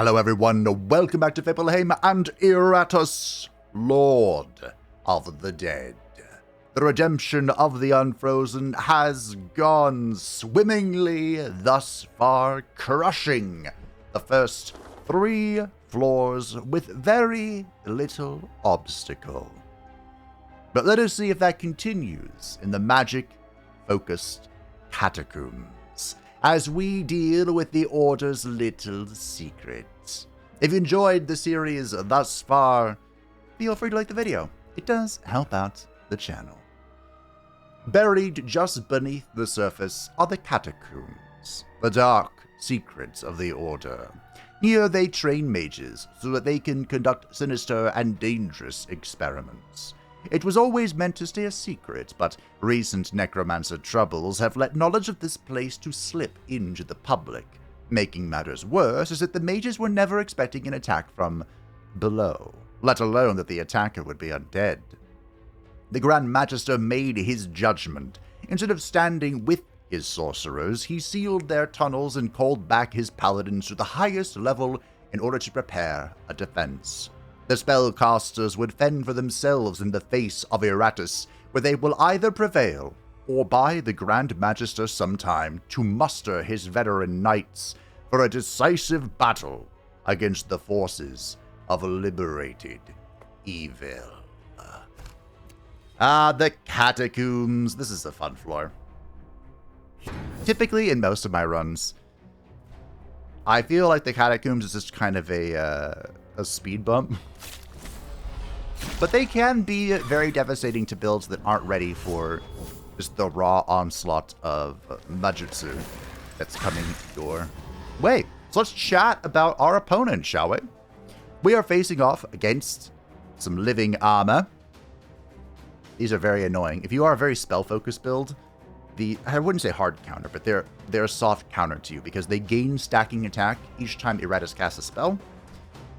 Hello everyone, welcome back to Fableheim and Iratus, Lord of the Dead. The redemption of the Unfrozen has gone swimmingly thus far, crushing the first 3 floors with very little obstacle. But let us see if that continues in the magic-focused Catacombs, as we deal with the Order's little secrets. If you enjoyed the series thus far, feel free to like the video. It does help out the channel. Buried just beneath the surface are the Catacombs, the dark secrets of the Order. Here they train mages so that they can conduct sinister and dangerous experiments. It was always meant to stay a secret, but recent necromancer troubles have let knowledge of this place to slip into the public. Making matters worse is that the mages were never expecting an attack from below, let alone that the attacker would be undead. The Grand Magister made his judgment. Instead of standing with his sorcerers, he sealed their tunnels and called back his paladins to the highest level in order to prepare a defense. The spellcasters would fend for themselves in the face of Iratus, where they will either prevail or buy the Grand Magister some time to muster his veteran knights for a decisive battle against the forces of liberated evil. The Catacombs. This is a fun floor. Typically, in most of my runs, I feel like the Catacombs is just kind of a speed bump. But they can be very devastating to builds that aren't ready for just the raw onslaught of Majutsu that's coming your way. So let's chat about our opponent, shall we? We are facing off against some living armor. These are very annoying. If you are a very spell-focused build, I wouldn't say hard counter, but they're a soft counter to you because they gain stacking attack each time Iratus casts a spell.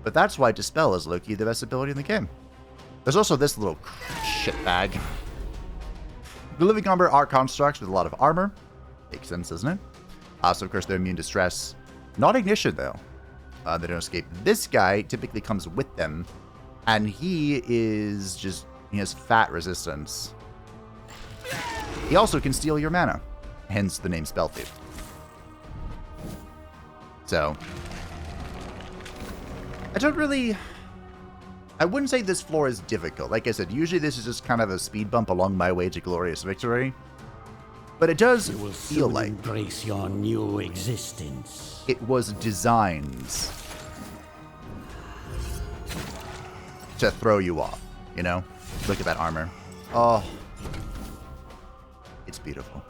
But that's why Dispel is low-key the best ability in the game. There's also this little shitbag. The living armor are constructs with a lot of armor. Makes sense, doesn't it? So, of course, they're immune to stress. Not ignition, though. They don't escape. This guy typically comes with them, and he has fat resistance. He also can steal your mana, hence the name Spell Thief. So, I wouldn't say this floor is difficult. Like I said, usually this is just kind of a speed bump along my way to glorious victory. But it does feel like embrace your new existence. It was designed to throw you off, you know? Look at that armor. Oh, it's beautiful.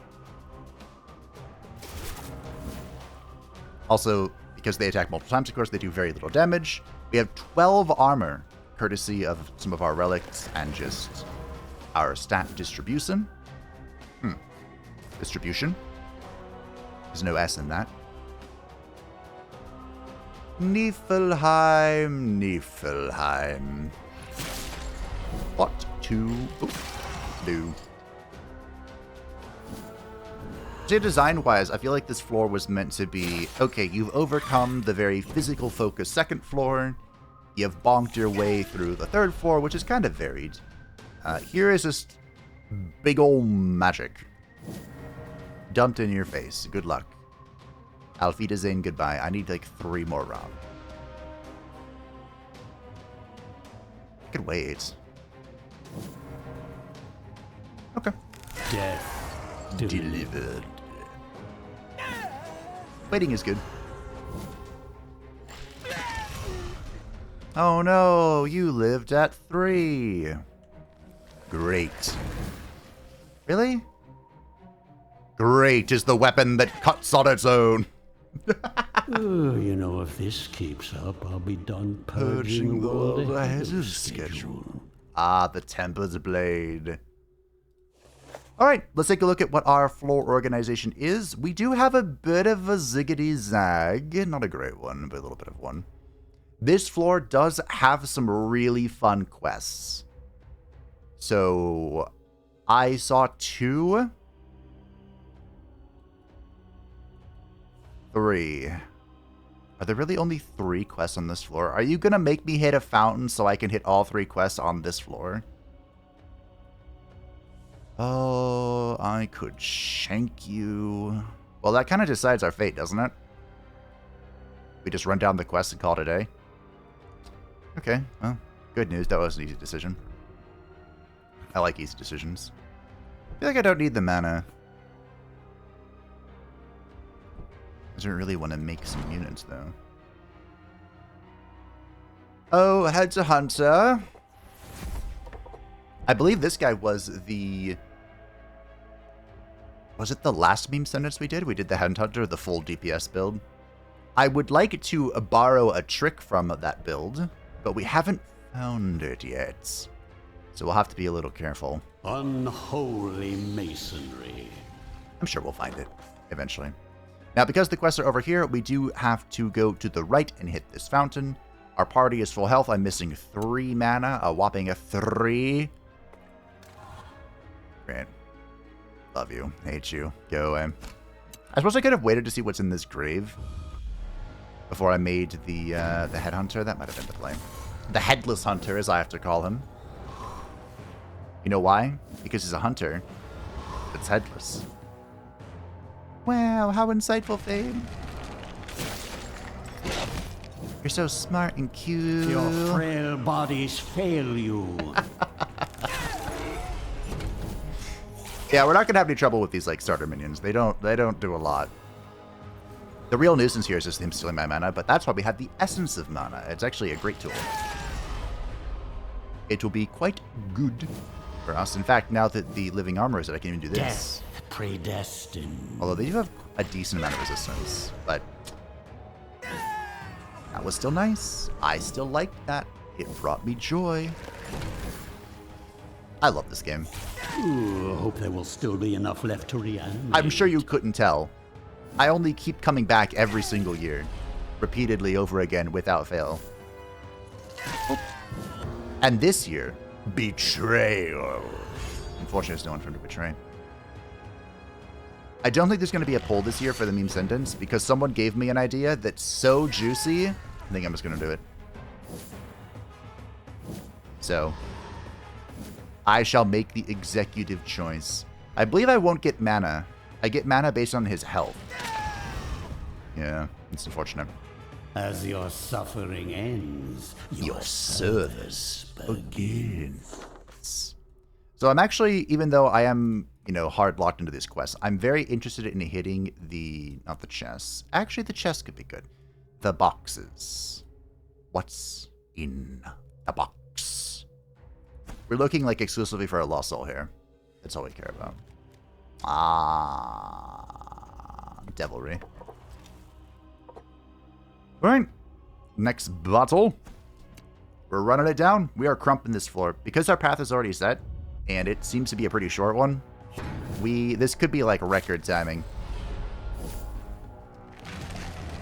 Also, because they attack multiple times, of course, they do very little damage. We have 12 armor, courtesy of some of our relics and just our stat distribution. Distribution. There's no S in that. Niflheim. What to do? So design-wise, I feel like this floor was meant to be, okay, you've overcome the very physical-focused second floor. You have bonked your way through the third floor, which is kind of varied. Here is just big ol' magic. Dumped in your face. Good luck. Auf Wiedersehen, goodbye. I need like 3 more rounds. I could wait. Okay. Death Delivered. Waiting is good. Oh no, you lived at 3. Great. Really? Great is the weapon that cuts on its own. You know, if this keeps up, I'll be done purging the world ahead of schedule. Ah, the Tempest Blade. Alright, let's take a look at what our floor organization is. We do have a bit of a ziggity-zag. Not a great one, but a little bit of one. This floor does have some really fun quests. So, I saw 2. 3. Are there really only 3 quests on this floor? Are you going to make me hit a fountain so I can hit all 3 quests on this floor? Oh, I could shank you. Well, that kind of decides our fate, doesn't it? We just run down the quest and call it a day. Okay, well, good news. That was an easy decision. I like easy decisions. I feel like I don't need the mana. I don't really want to make some units, though. Oh, head's a hunter. I believe this guy was the... Was it the last meme sentence we did? We did the Headhunter, the full DPS build. I would like to borrow a trick from that build, but we haven't found it yet. So we'll have to be a little careful. Unholy masonry. I'm sure we'll find it eventually. Now, because the quests are over here, we do have to go to the right and hit this fountain. Our party is full health. I'm missing 3 mana, a whopping 3. Great. Love you. Hate you. Go away. I suppose I could have waited to see what's in this grave before I made the headhunter. That might have been the play. The headless hunter, as I have to call him. You know why? Because he's a hunter that's headless. Wow, how insightful, Fade. You're so smart and cute. Your frail bodies fail you. Yeah, we're not gonna have any trouble with these like starter minions. They don't do a lot. The real nuisance here is just him stealing my mana, but that's why we have the Essence of Mana. It's actually a great tool. It will be quite good for us. In fact, now that the living armor is that I can even do this. Death predestined. Although they do have a decent amount of resistance, but that was still nice. I still liked that. It brought me joy. I love this game. Ooh, I hope there will still be enough left to reanimate. I'm sure you couldn't tell. I only keep coming back every single year, repeatedly over again without fail. And this year, betrayal. Unfortunately, there's no one for him to betray. I don't think there's going to be a poll this year for the meme sentence because someone gave me an idea that's so juicy. I think I'm just going to do it. So, I shall make the executive choice. I believe I won't get mana. I get mana based on his health. Yeah, it's unfortunate. As your suffering ends, Your service begins. So I'm actually, even though I am, hard locked into this quest, I'm very interested in hitting not the chests. Actually, the chests could be good. The boxes. What's in the box? We're looking like exclusively for a lost soul here. That's all we care about. Devilry. Alright. Next battle. We're running it down. We are crumping this floor. Because our path is already set, and it seems to be a pretty short one, this could be like record timing.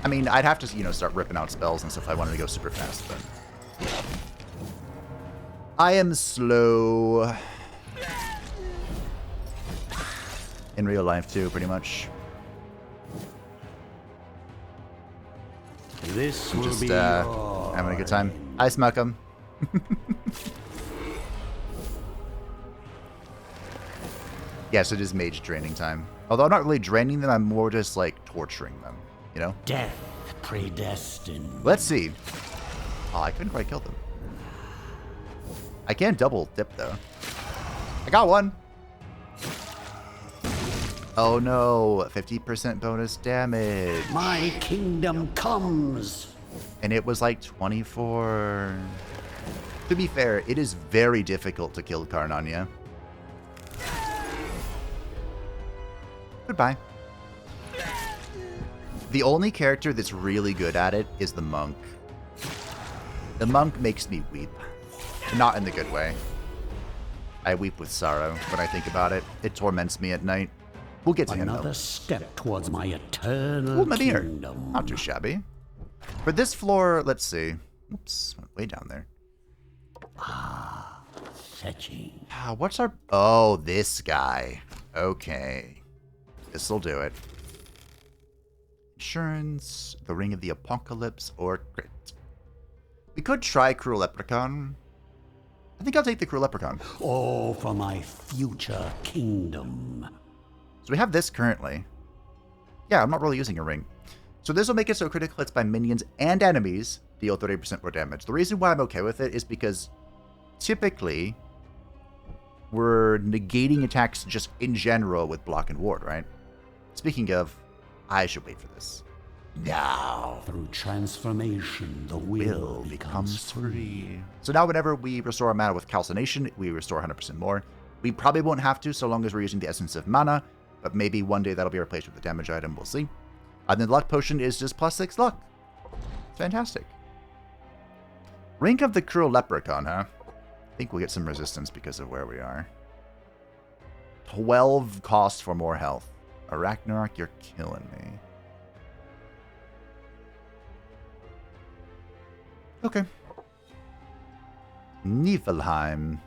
I mean, I'd have to, start ripping out spells and stuff if I wanted to go super fast, but I am slow. In real life, too, pretty much. this will Just be having a good time. I smack them. Yes, it is mage draining time. Although I'm not really draining them, I'm more just like torturing them, Death predestined. Let's see. Oh, I couldn't quite kill them. I can double dip though. I got one. Oh no, 50% bonus damage. My kingdom comes. And it was like 24. To be fair, it is very difficult to kill Karnanya. Goodbye. The only character that's really good at it is the monk. The monk makes me weep. Not in the good way. I weep with sorrow when I think about it. It torments me at night. We'll get to him, though. Another step towards my eternal kingdom. Not too shabby. For this floor, let's see. Oops, went way down there. Fetching. What's our... Oh, this guy. Okay. This'll do it. Insurance, the Ring of the Apocalypse, or Crit. We could try Cruel Leprechaun. I think I'll take the Cruel Leprechaun. Oh, for my future kingdom. So we have this currently. Yeah, I'm not really using a ring. So this will make it so critical hits by minions and enemies deal 30% more damage. The reason why I'm okay with it is because typically we're negating attacks just in general with block and ward, right? Speaking of, I should wait for this. Now, through transformation, the will becomes free. So now whenever we restore our mana with calcination, we restore 100% more. We probably won't have to so long as we're using the Essence of Mana, but maybe one day that'll be replaced with a damage item, we'll see. And then the Luck Potion is just +6 luck. It's fantastic. Ring of the Cruel Leprechaun, huh? I think we'll get some resistance because of where we are. 12 cost for more health. Ragnarok, you're killing me. Okay. Niflheim.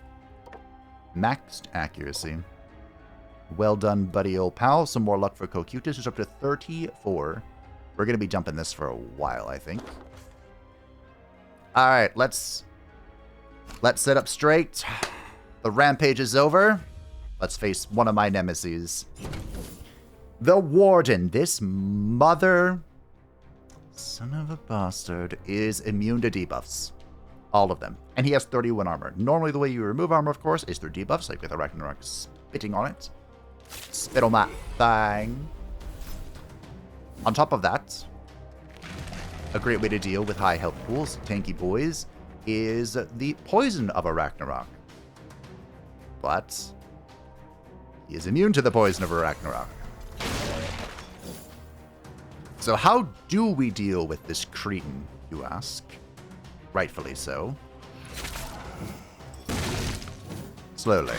Maxed accuracy. Well done, buddy old pal. Some more luck for Cocutus, who's up to 34. We're going to be jumping this for a while, I think. Alright, let's sit up straight. The rampage is over. Let's face one of my nemeses. The Warden. This mother... son of a bastard is immune to debuffs. All of them. And he has 31 armor. Normally the way you remove armor, of course, is through debuffs, like with a Ragnarok spitting on it. Spit on that thing. On top of that, a great way to deal with high health pools, tanky boys, is the poison of a Ragnarok. But he is immune to the poison of a Ragnarok. So how do we deal with this cretin, you ask? Rightfully so. Slowly.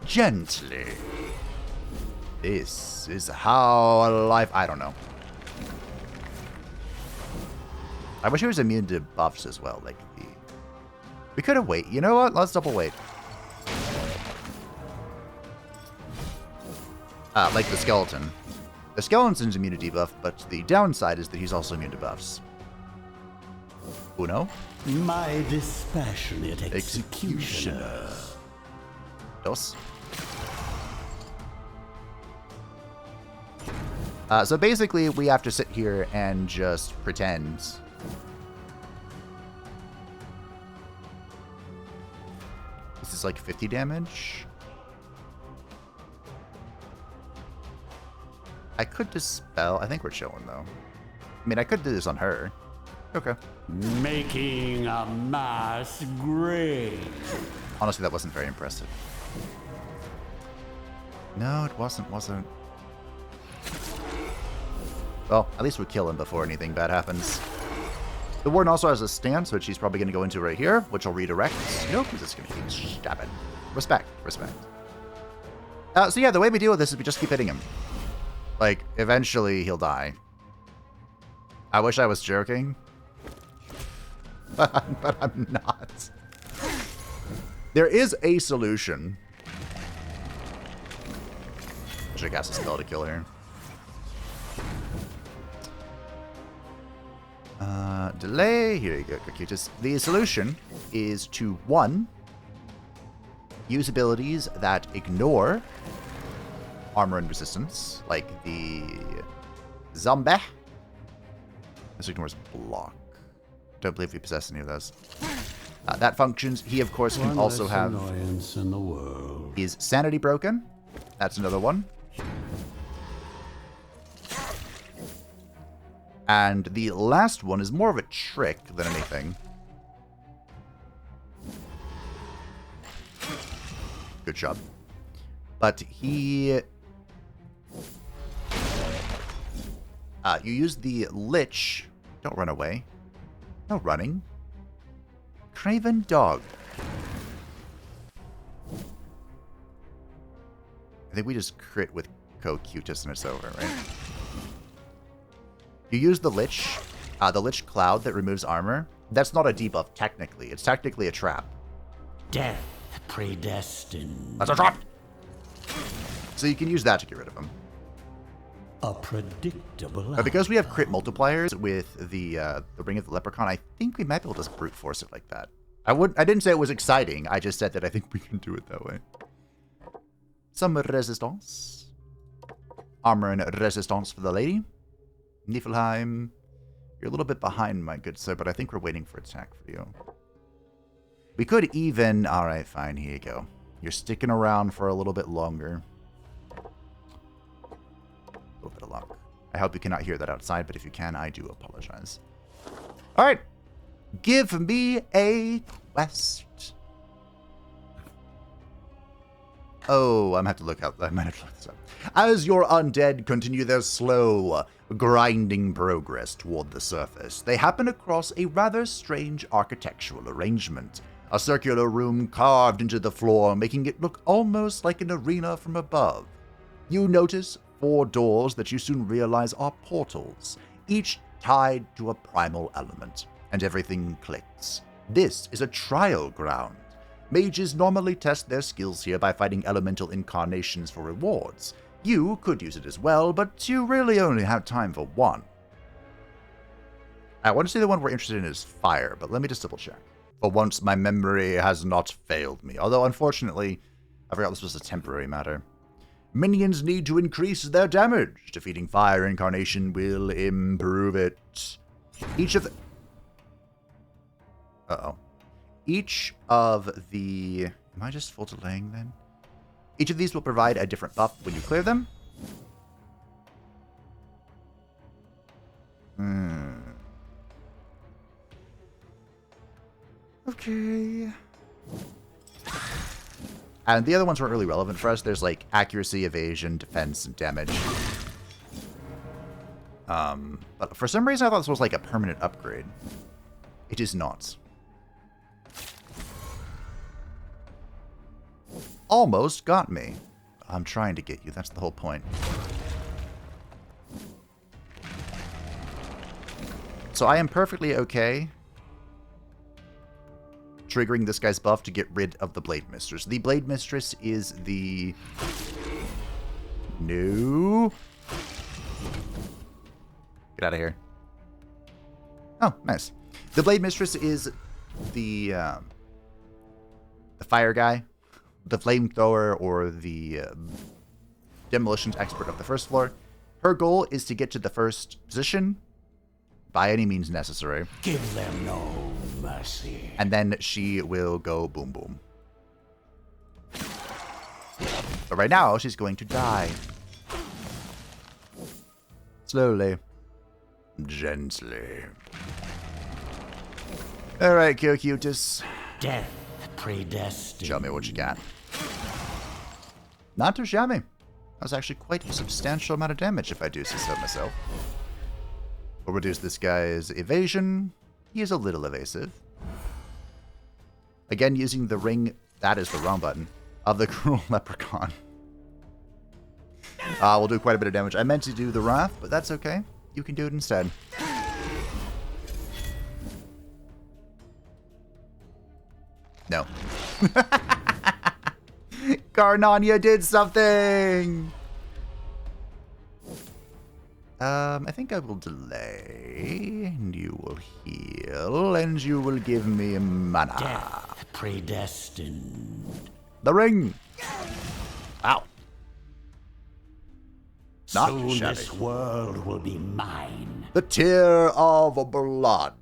Gently. This is how life... I don't know. I wish he was immune to buffs as well, like the... We could have waited. You know what? Let's double wait. Like the skeleton. The skeleton's immune to debuff, but the downside is that he's also immune to buffs. Uno? My dispassionate executioner. Dos. So basically, we have to sit here and just pretend. This is like 50 damage. I could dispel. I think we're chilling, though. I mean, I could do this on her. Okay. Making a mass grave. Honestly, that wasn't very impressive. No, it wasn't. Well, at least we kill him before anything bad happens. The Warden also has a stance, which he's probably going to go into right here, which will redirect. Nope, he's just going to keep stabbing. Respect. So yeah, the way we deal with this is we just keep hitting him. Like, eventually he'll die. I wish I was joking. But I'm not. There is a solution. I should cast a spell to kill her. Delay. Here you go, Cocutus. The solution is to, 1, use abilities that ignore armor and resistance, like the Zombie. This ignores block. Don't believe we possess any of those. That functions. He, of course, can also have annoyance in the world. His Sanity broken. That's another one. And the last one is more of a trick than anything. Good job. But he... you use the Lich. Don't run away. No running. Craven Dog. I think we just crit with Cocutus and it's over, right? You use the Lich Cloud that removes armor. That's not a debuff, technically. It's technically a trap. Death predestined. That's a trap! So you can use that to get rid of him. A predictable But because we have crit multipliers with the Ring of the Leprechaun, I think we might be able to just brute force it like that. I didn't say it was exciting. I just said that I think we can do it that way. Some resistance. Armor and resistance for the lady. Niflheim. You're a little bit behind, my good sir, but I think we're waiting for attack for you. We could even... Alright, fine. Here you go. You're sticking around for a little bit longer. A little bit of luck. I hope you cannot hear that outside, but if you can, I do apologize. Alright. Give me a quest. Oh, I'm going to have to look out. I might have to look this up. As your undead continue their slow, grinding progress toward the surface, they happen across a rather strange architectural arrangement. A circular room carved into the floor, making it look almost like an arena from above. You notice 4 doors that you soon realize are portals, each tied to a primal element, and everything clicks. This is a trial ground. Mages normally test their skills here by fighting elemental incarnations for rewards. You could use it as well, but you really only have time for one. I want to say the one we're interested in is fire, but let me just double check. For once, my memory has not failed me, although unfortunately, I forgot this was a temporary matter. Minions need to increase their damage. Defeating fire incarnation will improve it. Each of the... Uh-oh. Each of the... Am I just full delaying then? Each of these will provide a different buff when you clear them. Okay. And the other ones weren't really relevant for us. There's like accuracy, evasion, defense, and damage. But for some reason I thought this was like a permanent upgrade. It is not. Almost got me. I'm trying to get you. That's the whole point. So I am perfectly okay triggering this guy's buff to get rid of the Blade Mistress. The Blade Mistress is the... No. Get out of here. Oh, nice. The Blade Mistress is the fire guy, the flamethrower, or the demolitions expert of the first floor. Her goal is to get to the first position by any means necessary. Give them no mercy. And then she will go boom boom. But right now, she's going to die. Slowly. Gently. Alright, Kyokutis. Death predestined. Show me what you got. Not too shabby. That was actually quite a substantial amount of damage, if I do say so myself. We'll reduce this guy's evasion. He is a little evasive. Again, using the ring, that is the wrong button, of the Cruel Leprechaun. We'll do quite a bit of damage. I meant to do the Wrath, but that's okay. You can do it instead. No. Karnania did something! I think I will delay, and you will heal, and you will give me mana. Death predestined. The ring! Ow. Not Soon shabby. this world will be mine. The Tear of Blood.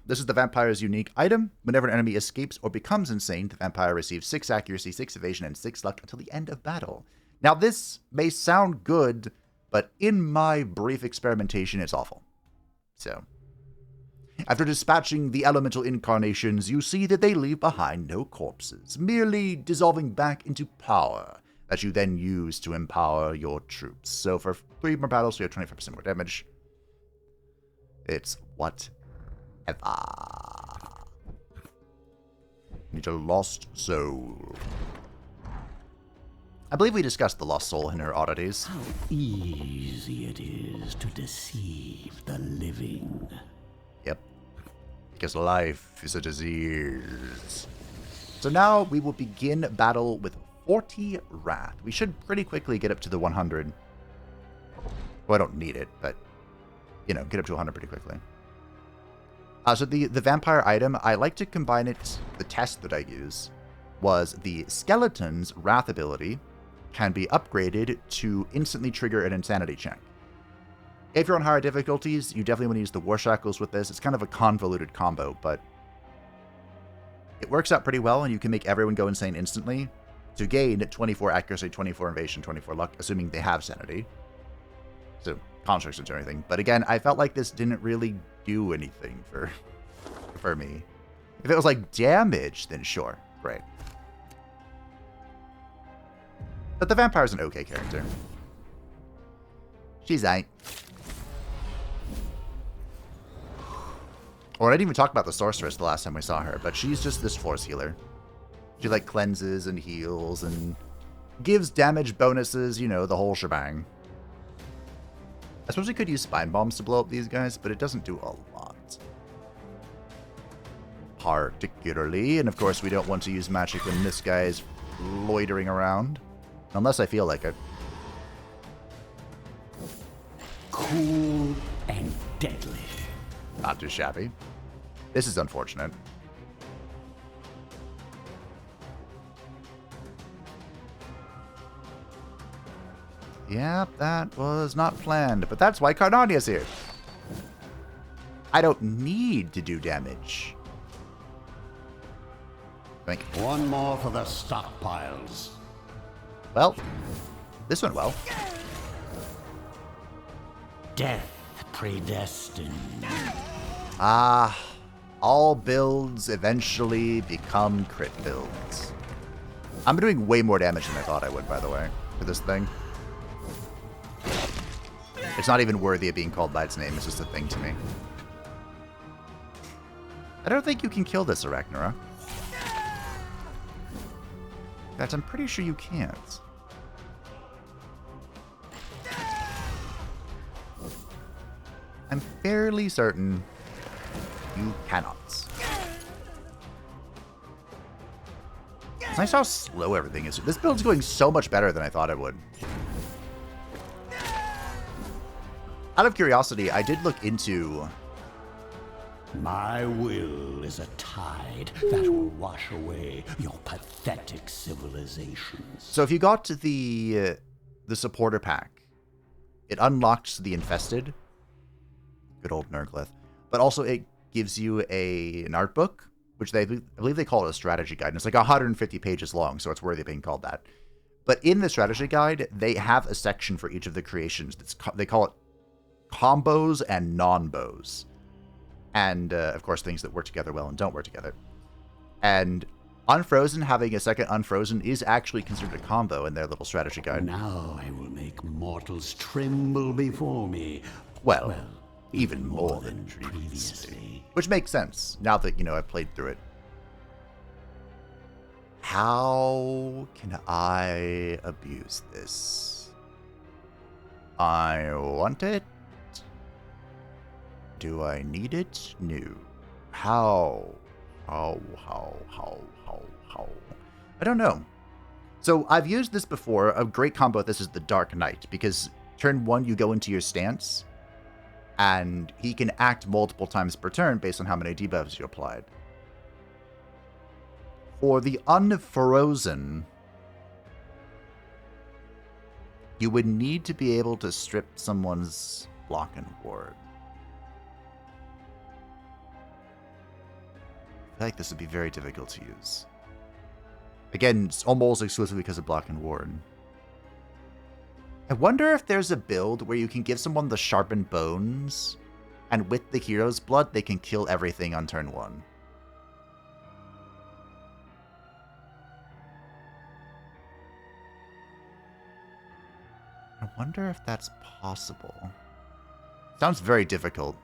This is the vampire's unique item. Whenever an enemy escapes or becomes insane, the vampire receives 6 accuracy, 6 evasion, and 6 luck until the end of battle. Now, this may sound good, but in my brief experimentation, it's awful. So, after dispatching the elemental incarnations, you see that they leave behind no corpses, merely dissolving back into power that you then use to empower your troops. So for 3 more battles, we have 25% more damage. It's whatever. Need a lost soul. I believe we discussed the lost soul in her oddities. How easy it is to deceive the living. Yep. Because life is a disease. So now we will begin battle with 40 Wrath. We should pretty quickly get up to the 100. Well, I don't need it, but, you know, get up to 100 pretty quickly. So the vampire item, I like to combine it. The test that I use was the Skeleton's Wrath ability can be upgraded to instantly trigger an insanity check. If you're on higher difficulties, you definitely want to use the War Shackles with this. It's kind of a convoluted combo, but it works out pretty well, and you can make everyone go insane instantly to gain 24 accuracy, 24 evasion, 24 luck, assuming they have sanity. So, constructs or anything. But again, I felt like this didn't really do anything for me. If it was like damage, then sure, great. But the vampire's an okay character. She's ain't. Or I didn't even talk about the sorceress the last time we saw her, but she's just this force healer. She like cleanses and heals and gives damage bonuses, you know, the whole shebang. I suppose we could use spine bombs to blow up these guys, but it doesn't do a lot. Particularly, and of course we don't want to use magic when this guy is loitering around. Unless I feel like it. Cool and deadly. Not too shabby. This is unfortunate. Yeah, that was not planned, but that's why Carnania's here. I don't need to do damage. Think. One more for the stockpiles. Well, this went well. Death predestined. Ah, all builds eventually become crit builds. I'm doing way more damage than I thought I would, by the way, for this thing. It's not even worthy of being called by its name. It's just a thing to me. I don't think you can kill this Arachnarok. In fact, I'm pretty sure you can't. I'm fairly certain you cannot. It's nice how slow everything is. This build's going so much better than I thought it would. Out of curiosity, I did look into... My will is a tide that will wash away your pathetic civilizations. So if you got to the supporter pack, it unlocks the infested. Good old Nurglith. But also it gives you an art book, which I believe they call it a strategy guide. And it's like 150 pages long, so it's worthy of being called that. But in the strategy guide, they have a section for each of the creations. They call it combos and non-bows. And, of course, things that work together well and don't work together. And Unfrozen, having a second Unfrozen, is actually considered a combo in their little strategy guide. Now I will make mortals tremble before me. Well, even more than previously. Which makes sense, now that, you know, I've played through it. How can I abuse this? I want it. Do I need it? No. How? How? I don't know. So I've used this before. A great combo with this is the Dark Knight, because turn 1 you go into your stance, and he can act multiple times per turn based on how many debuffs you applied. For the Unfrozen, you would need to be able to strip someone's block and ward. I feel like this would be very difficult to use. Again, it's almost exclusively because of block and ward. I wonder if there's a build where you can give someone the sharpened bones, and with the hero's blood, they can kill everything on turn 1. I wonder if that's possible. Sounds very difficult.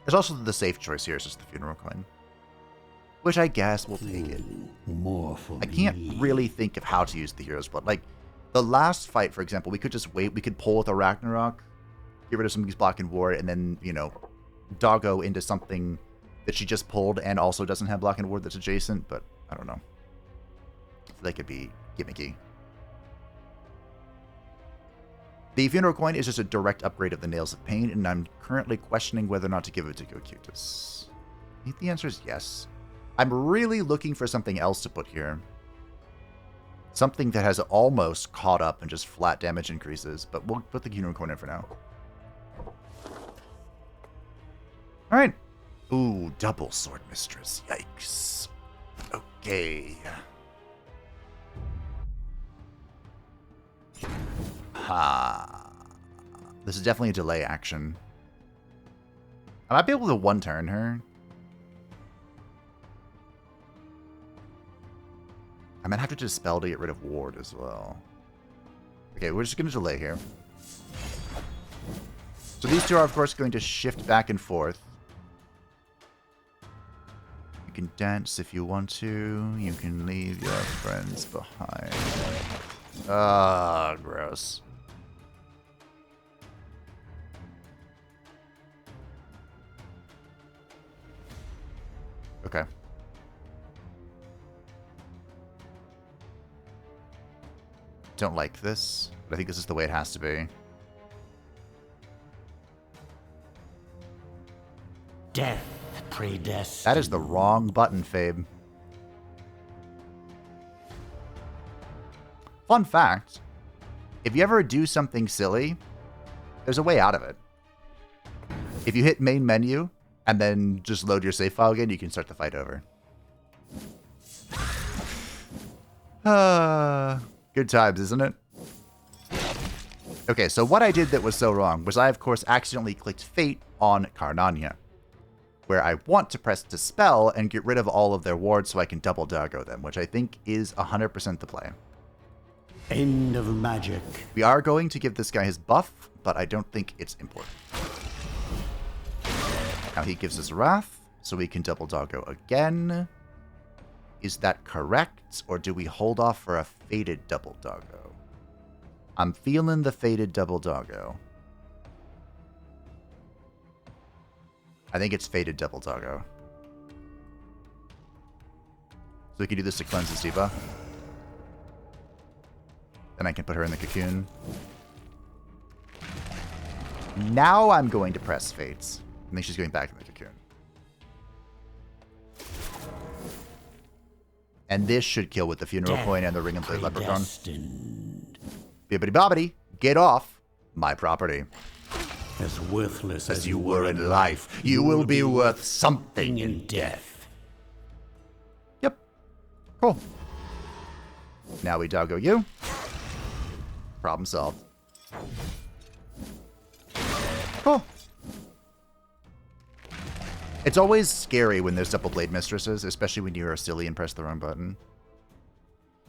There's also the safe choice here, it's just the funeral coin. Which I guess we'll take it. More for I can't really think of how to use the hero's blood. Like, the last fight, for example, we could just wait. We could pull with a Ragnarok, get rid of somebody's block and ward, and then, you know, doggo into something that she just pulled and also doesn't have block and ward that's adjacent, but I don't know. That could be gimmicky. The funeral coin is just a direct upgrade of the Nails of Pain, and I'm currently questioning whether or not to give it to Cocutus. I think the answer is yes. I'm really looking for something else to put here. Something that has almost caught up and just flat damage increases, but we'll put the funeral coin in for now. Alright. Ooh, double Sword Mistress. Yikes. Okay. Ha. This is definitely a delay action. I might be able to one-turn her. I might have to dispel to get rid of Ward as well. Okay, we're just going to delay here. So these two are, of course, going to shift back and forth. You can dance if you want to. You can leave your friends behind. Ah, gross. Okay. Don't like this, but I think this is the way it has to be. Death predestined. That is the wrong button, Fabe. Fun fact, if you ever do something silly, there's a way out of it. If you hit main menu and then just load your save file again, you can start the fight over. Good times, isn't it? Okay, so what I did that was so wrong was I, of course, accidentally clicked Fate on Karnania, where I want to press Dispel and get rid of all of their wards so I can double doggo them, which I think is 100% the play. End of magic. We are going to give this guy his buff, but I don't think it's important. Now he gives us Wrath, so we can double doggo again. Is that correct, or do we hold off for a Fated double doggo? I'm feeling the Fated double doggo. I think it's Fated double doggo. So we can do this to cleanse this debuff. Then I can put her in the cocoon. Now I'm going to press Fates. I think she's going back in the cocoon. And this should kill with the funeral coin and the ring of the leprechaun. Bibbidi bobbidi, get off my property. As worthless As you were in life, you will be worth something in death. Yep. Cool. Now we doggo you. Problem solved. Cool. It's always scary when there's double blade mistresses, especially when you are silly and press the wrong button.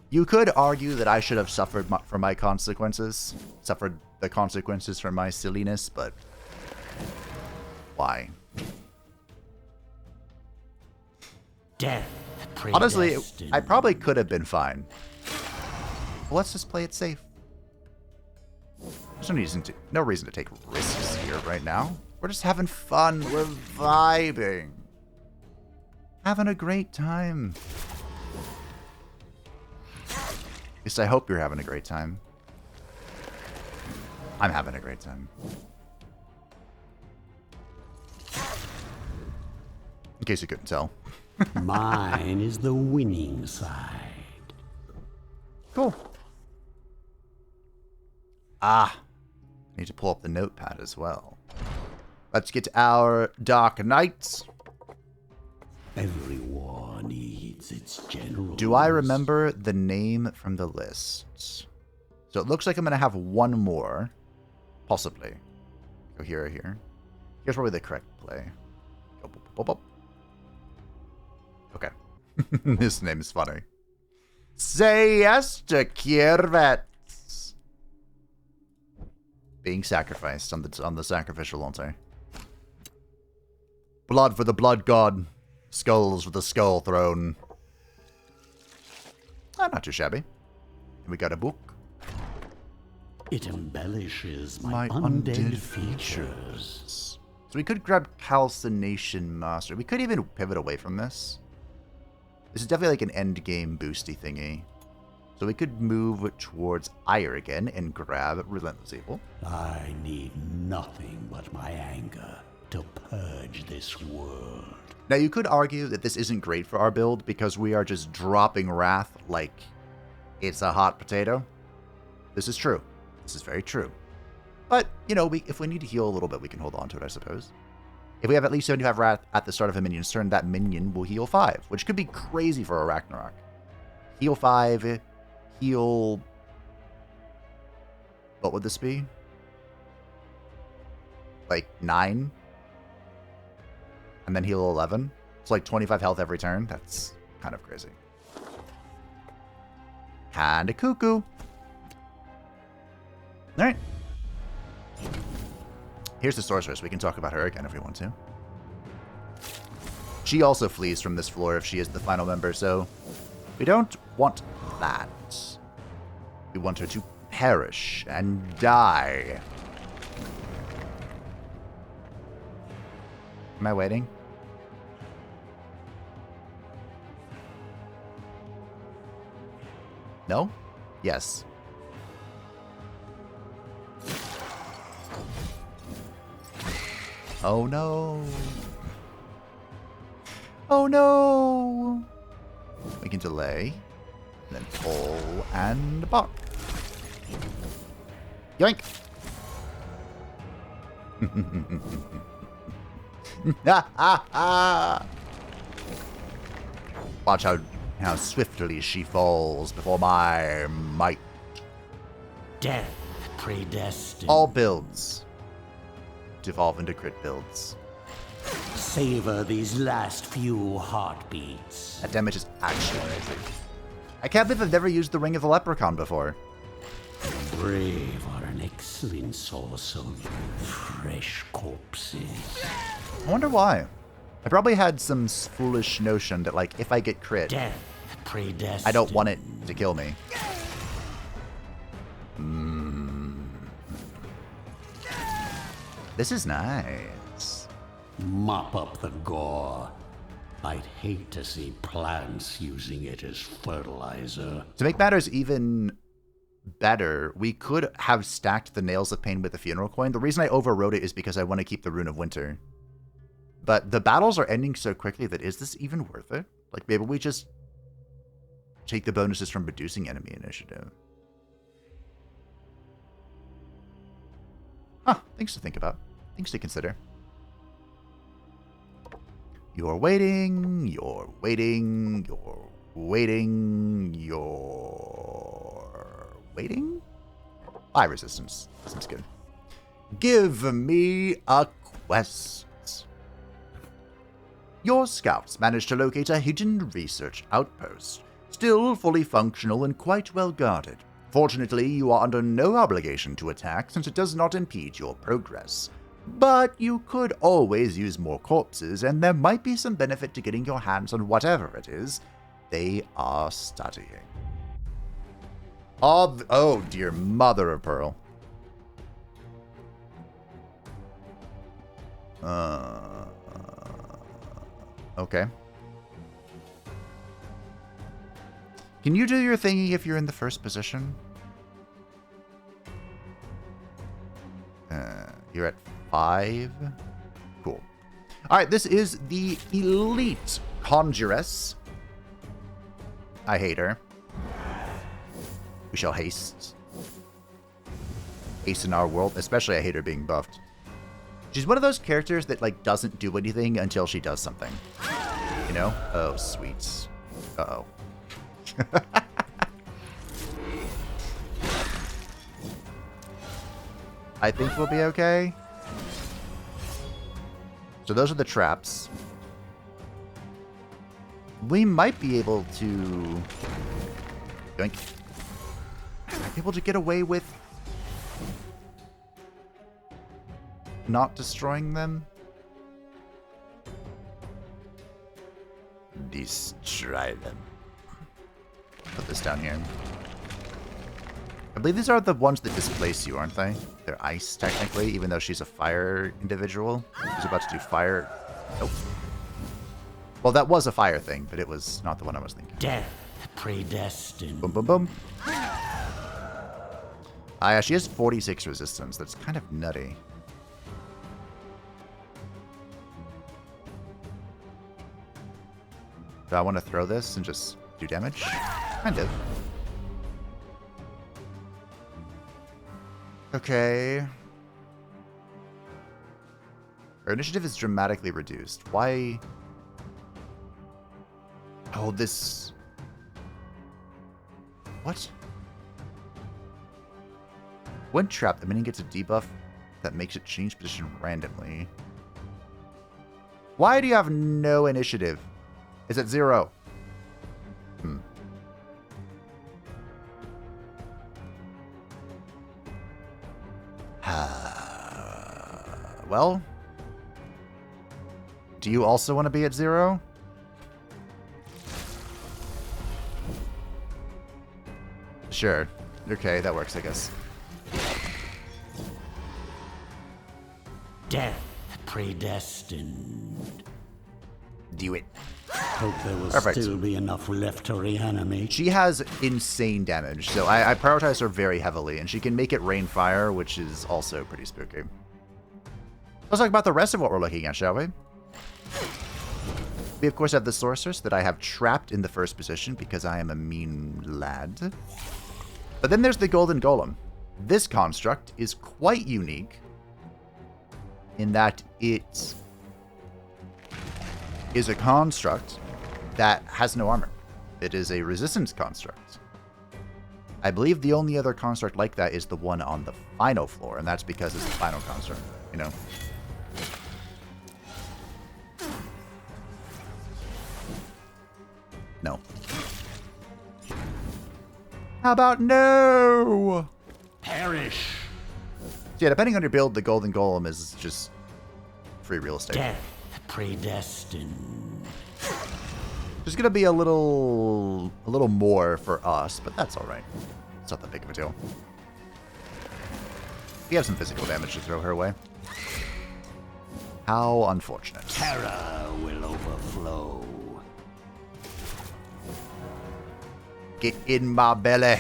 You could argue that I should have suffered for my consequences, suffered the consequences for my silliness, but why? Death Honestly, I probably could have been fine. Well, let's just play it safe. There's no reason to take risks here right now. We're just having fun. We're vibing. Having a great time. At least I hope you're having a great time. I'm having a great time. In case you couldn't tell. Mine is the winning side. Cool. Ah. I need to pull up the notepad as well. Let's get to our Dark Knights. Every war needs its general. Do I remember the name from the list? So it looks like I'm going to have one more. Possibly. Go here or here. Here's probably the correct play. Go, boop, boop, boop. Okay. This name is funny. Say yes to Kiervets. Being sacrificed on the sacrificial altar. Blood for the blood god. Skulls for the skull throne. Not too shabby. And we got a book. It embellishes My undead features. So we could grab Calcination Master. We could even pivot away from this. This is definitely like an end game boosty thingy. So we could move towards Ire again and grab Relentless Evil. I need nothing but my anger to purge this world. Now, you could argue that this isn't great for our build because we are just dropping Wrath like it's a hot potato. This is true. This is very true. But, you know, if we need to heal a little bit, we can hold on to it, I suppose. If we have at least 75 Wrath at the start of a minion's turn, that minion will heal 5, which could be crazy for a Ragnarok. Heal 5, heal... What would this be? Like 9? And then heal 11? It's like 25 health every turn? That's kind of crazy. Kinda cuckoo. Alright. Here's the sorceress. We can talk about her again if we want to. She also flees from this floor if she is the final member, so we don't want that. We want her to perish and die. Am I waiting? No? Yes. Oh no. Oh no. We can delay. And then pull and block. Yoink. Watch how swiftly she falls before my might. Death predestined. All builds devolve into crit builds. Savor these last few heartbeats. That damage is actually amazing. I can't believe I've never used the Ring of the Leprechaun before. Brave are an excellent source of fresh corpses. I wonder why. I probably had some foolish notion that, like, if I get crit, Death predestined. I don't want it to kill me. This is nice. Mop up the gore. I'd hate to see plants using it as fertilizer. To make matters even better, we could have stacked the Nails of Pain with the Funeral Coin. The reason I overrode it is because I want to keep the Rune of Winter. But the battles are ending so quickly that is this even worth it? Like, maybe we just take the bonuses from reducing enemy initiative. Huh, things to think about. Things to consider. You're waiting, you're waiting, you're waiting, you're waiting? Fire resistance. Seems good. Give me a quest. Your scouts managed to locate a hidden research outpost, still fully functional and quite well guarded. Fortunately, you are under no obligation to attack since it does not impede your progress. But you could always use more corpses, and there might be some benefit to getting your hands on whatever it is they are studying. Oh, dear mother of pearl. Okay. Can you do your thingy if you're in the first position? You're at 5. Cool. Alright, this is the elite conjuress. I hate her. We shall haste. Haste in our world. Especially I hate her being buffed. She's one of those characters that, like, doesn't do anything until she does something. You know? Oh, sweet. Uh-oh. I think we'll be okay. So those are the traps. We might be able to... Yoink. Might be able to get away with... not destroying them. Destroy them. Put this down here. I believe these are the ones that displace you, aren't they? They're ice, technically, even though she's a fire individual. She's about to do fire. Nope. Well, that was a fire thing, but it was not the one I was thinking. Death predestined. Boom, boom, boom. Ah, yeah, she has 46 resistance. That's kind of nutty. Do I want to throw this and just do damage? Kind of. Okay. Her initiative is dramatically reduced. Why? Oh, this... What? When trapped, the minion gets a debuff that makes it change position randomly. Why do you have no initiative? Is it 0? Well, do you also want to be at 0? Sure. Okay, that works, I guess. Death predestined. Do it. Hope there will Perfect. still be enough left to reanimate. She has insane damage, so I prioritize her very heavily, and she can make it rain fire, which is also pretty spooky. Let's talk about the rest of what we're looking at, shall we? We, of course, have the Sorceress that I have trapped in the first position because I am a mean lad. But then there's the Golden Golem. This construct is quite unique in that it is a construct that has no armor. It is a resistance construct. I believe the only other construct like that is the one on the final floor, and that's because it's the final construct, you know? No. How about no? Perish. Yeah, depending on your build, the Golden Golem is just free real estate. Death predestined. There's gonna be a little more for us, but that's all right. It's not that big of a deal. We have some physical damage to throw her way. How unfortunate. Terror will overflow. Get in my belly.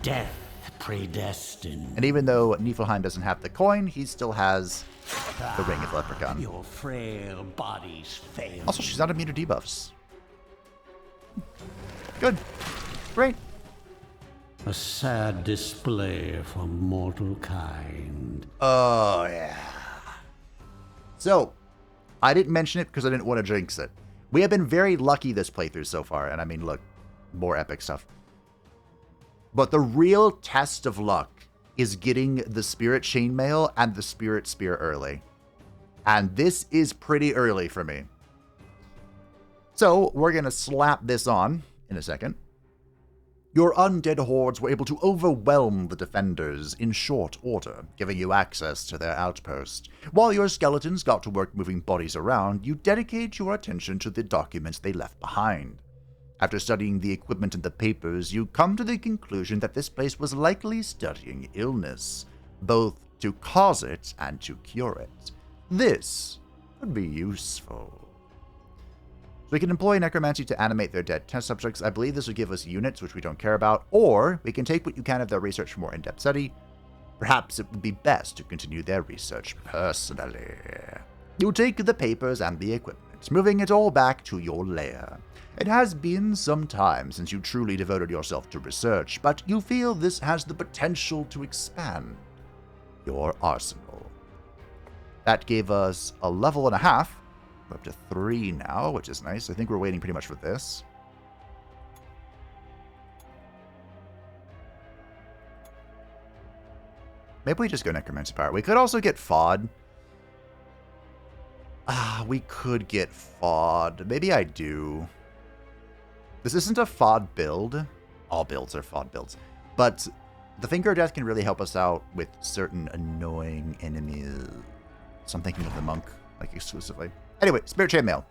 Death predestined. And even though Niflheim doesn't have the coin, he still has the Ring of Leprechaun. Your frail bodies fail. Also, she's not immune to debuffs. Good. Great. A sad display for mortal kind. Oh, yeah. So, I didn't mention it because I didn't want to jinx it. We have been very lucky this playthrough so far, and I mean, look, more epic stuff. But the real test of luck is getting the Spirit Chainmail and the Spirit Spear early. And this is pretty early for me. So, we're going to slap this on in a second. Your undead hordes were able to overwhelm the defenders in short order, giving you access to their outpost. While your skeletons got to work moving bodies around, you dedicate your attention to the documents they left behind. After studying the equipment and the papers, you come to the conclusion that this place was likely studying illness, both to cause it and to cure it. This could be useful. So we can employ necromancy to animate their dead test subjects. I believe this will give us units, which we don't care about, or we can take what you can of their research for more in-depth study. Perhaps it would be best to continue their research personally. You take the papers and the equipment, moving it all back to your lair. It has been some time since you truly devoted yourself to research, but you feel this has the potential to expand your arsenal. That gave us a level and a half. We're up to 3 now, which is nice. I think we're waiting pretty much for this. Maybe we just go Necromancy Power. We could also get FOD. We could get FOD. Maybe I do. This isn't a FOD build. All builds are FOD builds. But the Finger of Death can really help us out with certain annoying enemies. So I'm thinking of the Monk, like, exclusively. Anyway, Spirit Chainmail.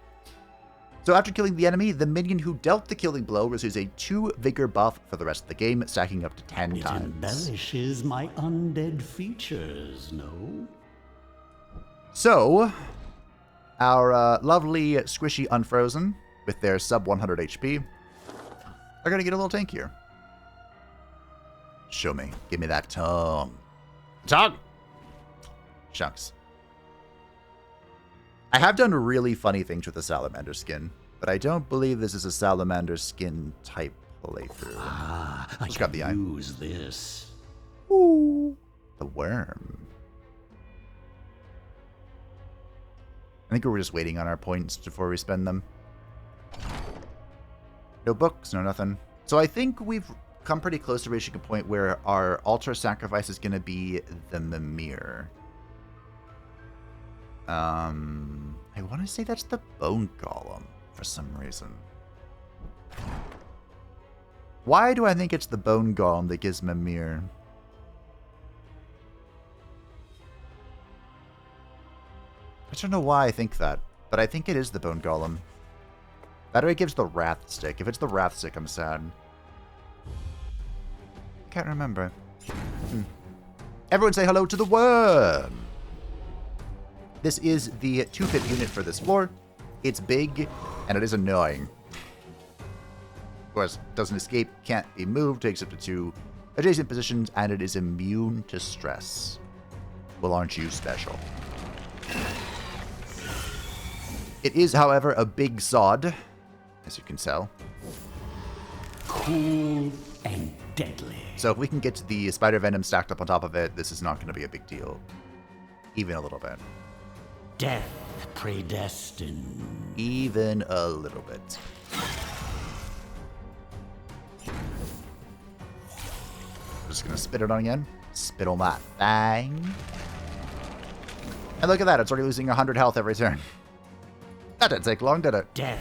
So after killing the enemy, the minion who dealt the killing blow receives a 2 vigor buff for the rest of the game, stacking up to 10 It times. embellishes my undead features, no? So, our lovely, squishy Unfrozen with their sub 100 HP, are going to get a little tankier. Show me. Give me that tongue. Tongue! Shucks. I have done really funny things with the salamander skin, but I don't believe this is a salamander skin type playthrough. I Just grab the eye. use this. Ooh, the worm. I think we're just waiting on our points before we spend them. No books, no nothing. So I think we've come pretty close to reaching a point where our altar sacrifice is going to be the Mimir. I want to say that's the bone golem for some reason. Why do I think it's the bone golem that gives Mimir? I don't know why I think that, but I think it is the bone golem. That way it gives the wrath stick. If it's the wrath stick, I'm sad. Can't remember. Everyone say hello to the worm! This is the 2-pip unit for this floor. It's big, and it is annoying. Of course, doesn't escape, can't be moved, takes up to 2 adjacent positions, and it is immune to stress. Well, aren't you special? It is, however, a big sod, as you can tell. Cool and deadly. So if we can get the spider venom stacked up on top of it, this is not going to be a big deal. Even a little bit. Death predestined. Even a little bit. I'm just going to spit it on again. Spit on that thing. And look at that, it's already losing 100 health every turn. That didn't take long, did it? Death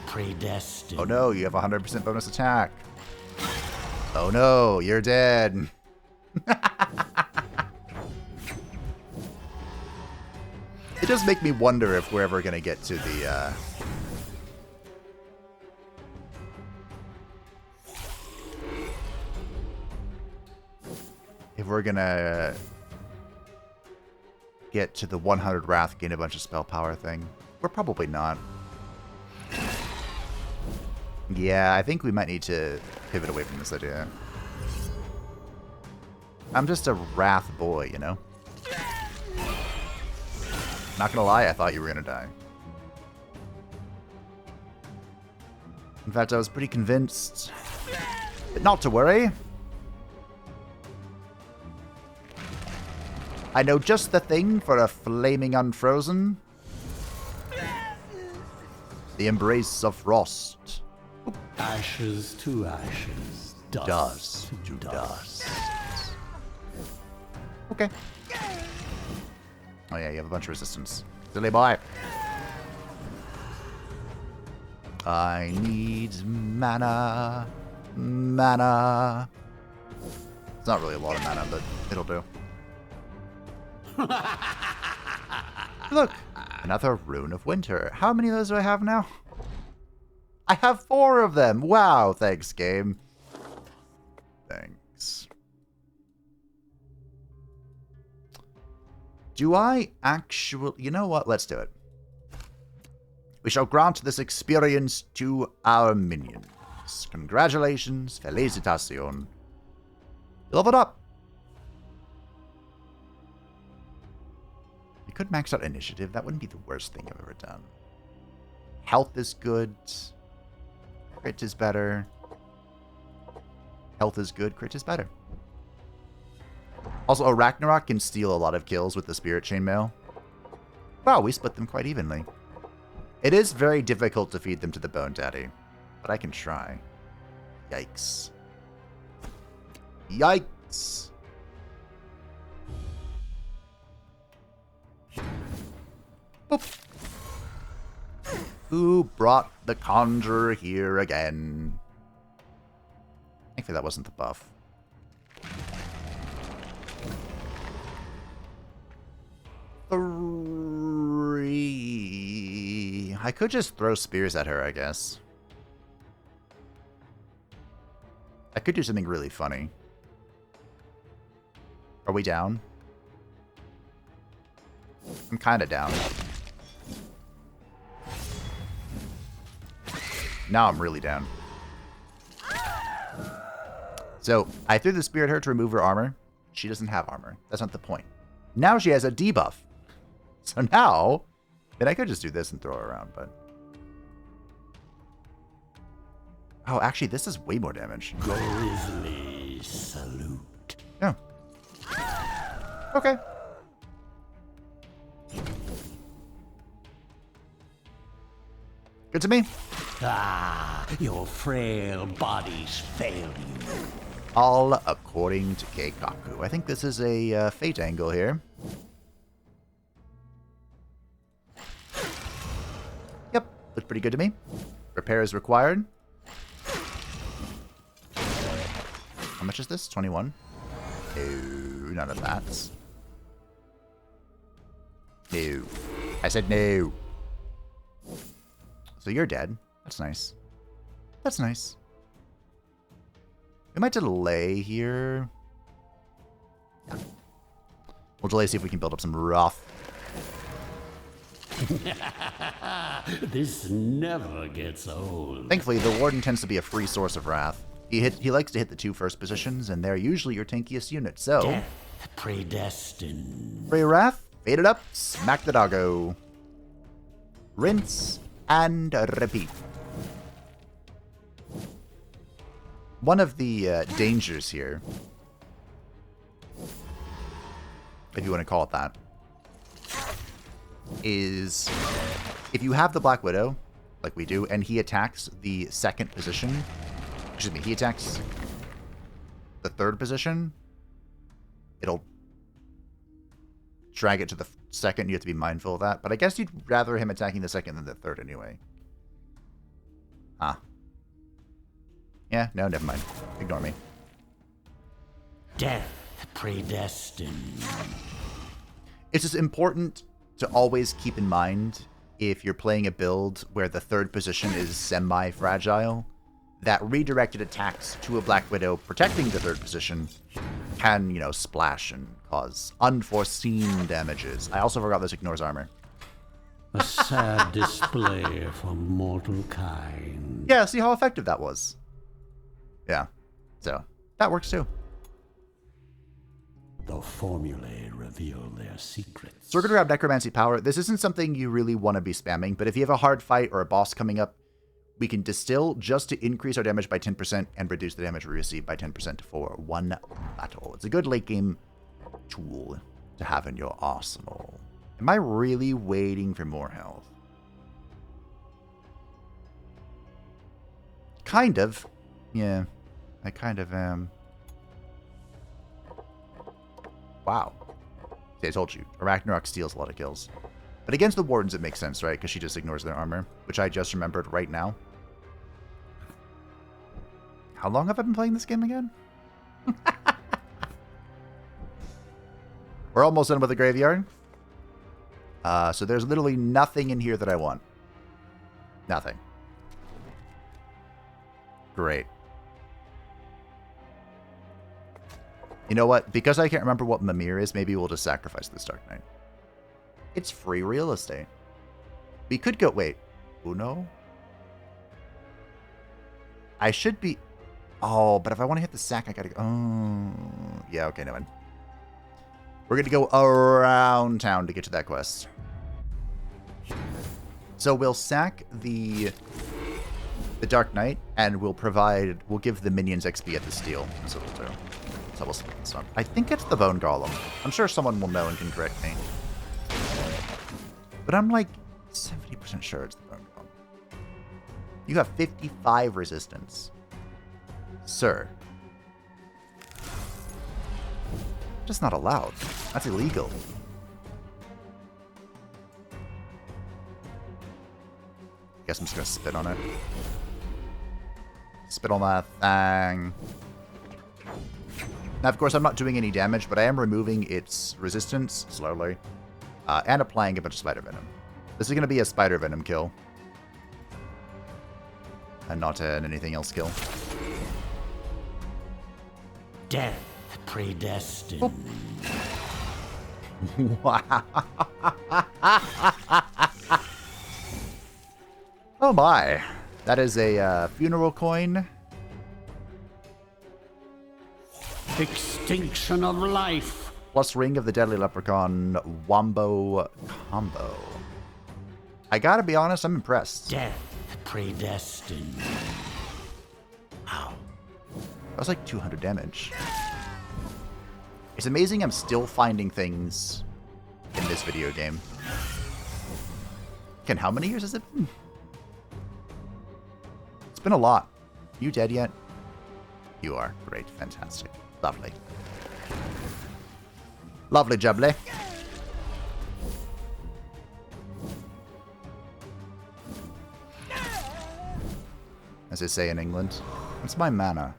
predestined. Oh no, you have 100% bonus attack. Oh no, you're dead. It does make me wonder if we're ever going to get to the, if we're going to get to the 100 Wrath, gain a bunch of spell power thing. We're probably not. Yeah, I think we might need to pivot away from this idea. I'm just a Wrath boy, you know? Not gonna lie, I thought you were gonna die. In fact, I was pretty convinced. But not to worry. I know just the thing for a flaming Unfrozen. The embrace of frost. Ashes to ashes. Dust to dust. Okay. Oh yeah, you have a bunch of resistance. Silly boy. I need mana. Mana. It's not really a lot of mana, but it'll do. Look, another Rune of Winter. How many of those do I have now? I have 4 of them. Wow, thanks, game. Thanks. Do I actually... You know what? Let's do it. We shall grant this experience to our minions. Congratulations. Felicitacion. Level it up. We could max out initiative. That wouldn't be the worst thing I've ever done. Health is good. Crit is better. Health is good. Crit is better. Also, Ragnarok can steal a lot of kills with the Spirit Chainmail. Wow, we split them quite evenly. It is very difficult to feed them to the Bone Daddy, but I can try. Yikes. Yikes. Boop. Who brought the Conjurer here again? Thankfully that wasn't the buff. Three. I could just throw spears at her, I guess. I could do something really funny. Are we down? I'm kind of down. Now I'm really down. So, I threw the spear at her to remove her armor. She doesn't have armor. That's not the point. Now she has a debuff. So now, then I could just do this and throw her around, but... Oh, actually, this is way more damage. Grisly salute. Yeah. Okay. Good to me. Ah, your frail bodies fail you. All according to Keikaku. I think this is a fate angle here. Yep, looks pretty good to me. Repair is required. How much is this? 21? No, none of that. No. I said no. So you're dead. That's nice. That's nice. We might delay here. Yeah. We'll delay, see if we can build up some wrath. This never gets old. Thankfully, the Warden tends to be a free source of wrath. He likes to hit the 2 first positions, and they're usually your tankiest unit. So, Death predestined. free wrath, fade it up, smack the doggo. Rinse and repeat. One of the dangers here, if you want to call it that, is if you have the Black Widow, like we do, and he attacks the 2nd position, excuse me, he attacks the 3rd position, it'll drag it to the 2nd. You have to be mindful of that. But I guess you'd rather him attacking the 2nd than the 3rd anyway. Huh. Yeah, no, never mind. Ignore me. Death predestined. It's just important to always keep in mind, if you're playing a build where the 3rd position is semi-fragile, that redirected attacks to a Black Widow protecting the 3rd position can, you know, splash and cause unforeseen damages. I also forgot this ignores armor. A sad display for mortal kind. Yeah, see how effective that was. Yeah, so that works too. The formulae reveal their secrets. So we're going to grab Necromancy Power. This isn't something you really want to be spamming, but if you have a hard fight or a boss coming up, we can distill just to increase our damage by 10% and reduce the damage we receive by 10% for one battle. It's a good late game tool to have in your arsenal. Am I really waiting for more health? Kind of. Yeah, I kind of am. Wow. See, I told you. Ragnarok steals a lot of kills. But against the Wardens it makes sense, right? Because she just ignores their armor, which I just remembered right now. How long have I been playing this game again? We're almost done with the graveyard. So there's literally nothing in here that I want. Nothing. Great. You know what? Because I can't remember what Mimir is, maybe we'll just sacrifice this Dark Knight. It's free real estate. We could go... Wait. Uno? I should be... Oh, but if I want to hit the sack, I gotta go... Oh. Yeah, okay, no mind. We're going to go around town to get to that quest. So we'll sack the Dark Knight, and we'll give the minions XP at the steel. That's what we'll do. So we'll split this up. I think it's the Bone Golem. I'm sure someone will know and can correct me. But I'm like 70% sure it's the Bone Golem. You have 55 resistance. Sir. Just not allowed. That's illegal. Guess I'm just gonna spit on it. Spit on that thing. Now, of course, I'm not doing any damage, but I am removing its resistance slowly. And applying a bunch of Spider Venom. This is going to be a Spider Venom kill. And not an anything else kill. Death predestined. Oh. Wow. Oh my. That is a funeral coin. Extinction of life. Plus Ring of the Deadly Leprechaun Wombo combo. I gotta be honest, I'm impressed. Death predestined. Wow. That was like 200 damage. It's amazing I'm still finding things in this video game. Ken, how many years has it been? It's been a lot. You dead yet? You are. Great. Fantastic. Lovely. Lovely jubbly. As they say in England. What's my mana?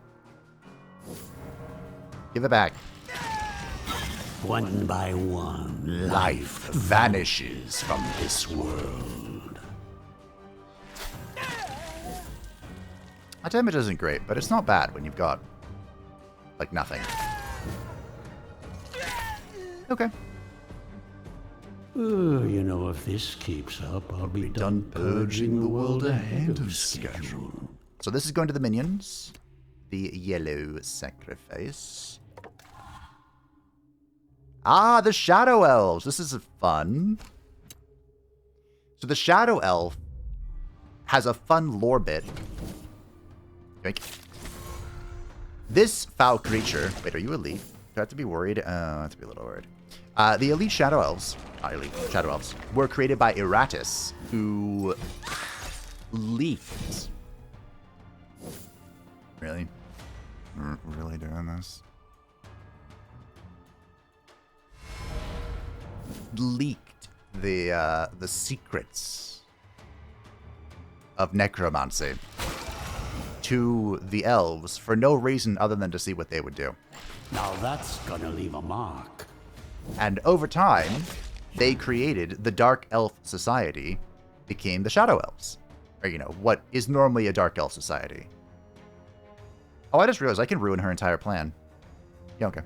Give it back. One by one, Life vanishes from this world. My damage isn't great, but it's not bad when you've got, like, nothing. Okay. You know, if this keeps up, I'll be done purging the world ahead of schedule. So this is going to the minions. The yellow sacrifice. Ah, the Shadow Elves. This is fun. So the Shadow Elf has a fun lore bit. Drink. This foul creature... Wait, are you elite? Do I have to be worried? I have to be a little worried. The elite Shadow Elves... Not elite. Shadow Elves. Were created by Iratus, who... leaked... Really? Really doing this? Leaked the secrets of necromancy to the elves for no reason other than to see what they would do. Now that's gonna leave a mark. And over time, they created the Dark Elf Society, became the Shadow Elves. Or, you know, what is normally a Dark Elf Society. Oh, I just realized I can ruin her entire plan. Yeah, okay.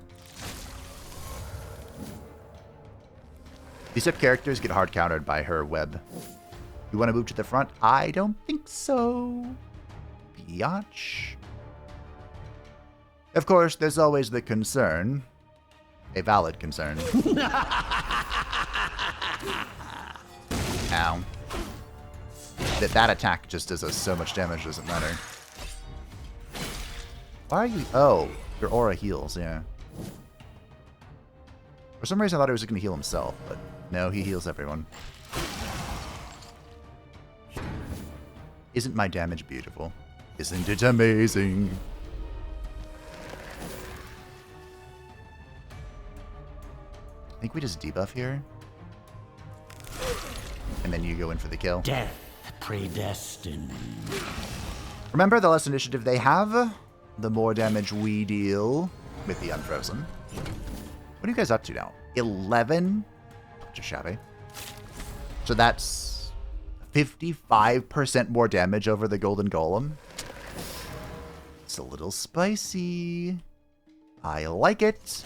These type characters get hard countered by her web. You want to move to the front? I don't think so. Biatch. Of course, there's always the concern. A valid concern. Ow. That attack just does us so much damage, doesn't matter. Why are you... Oh, your aura heals, yeah. For some reason I thought he was going to heal himself, but no, he heals everyone. Isn't my damage beautiful? Isn't it amazing? I think we just debuff here. And then you go in for the kill. Death predestined. Remember, the less initiative they have, the more damage we deal with the Unfrozen. What are you guys up to now? 11? Just shabby. So that's 55% more damage over the Golden Golem. It's a little spicy. I like it.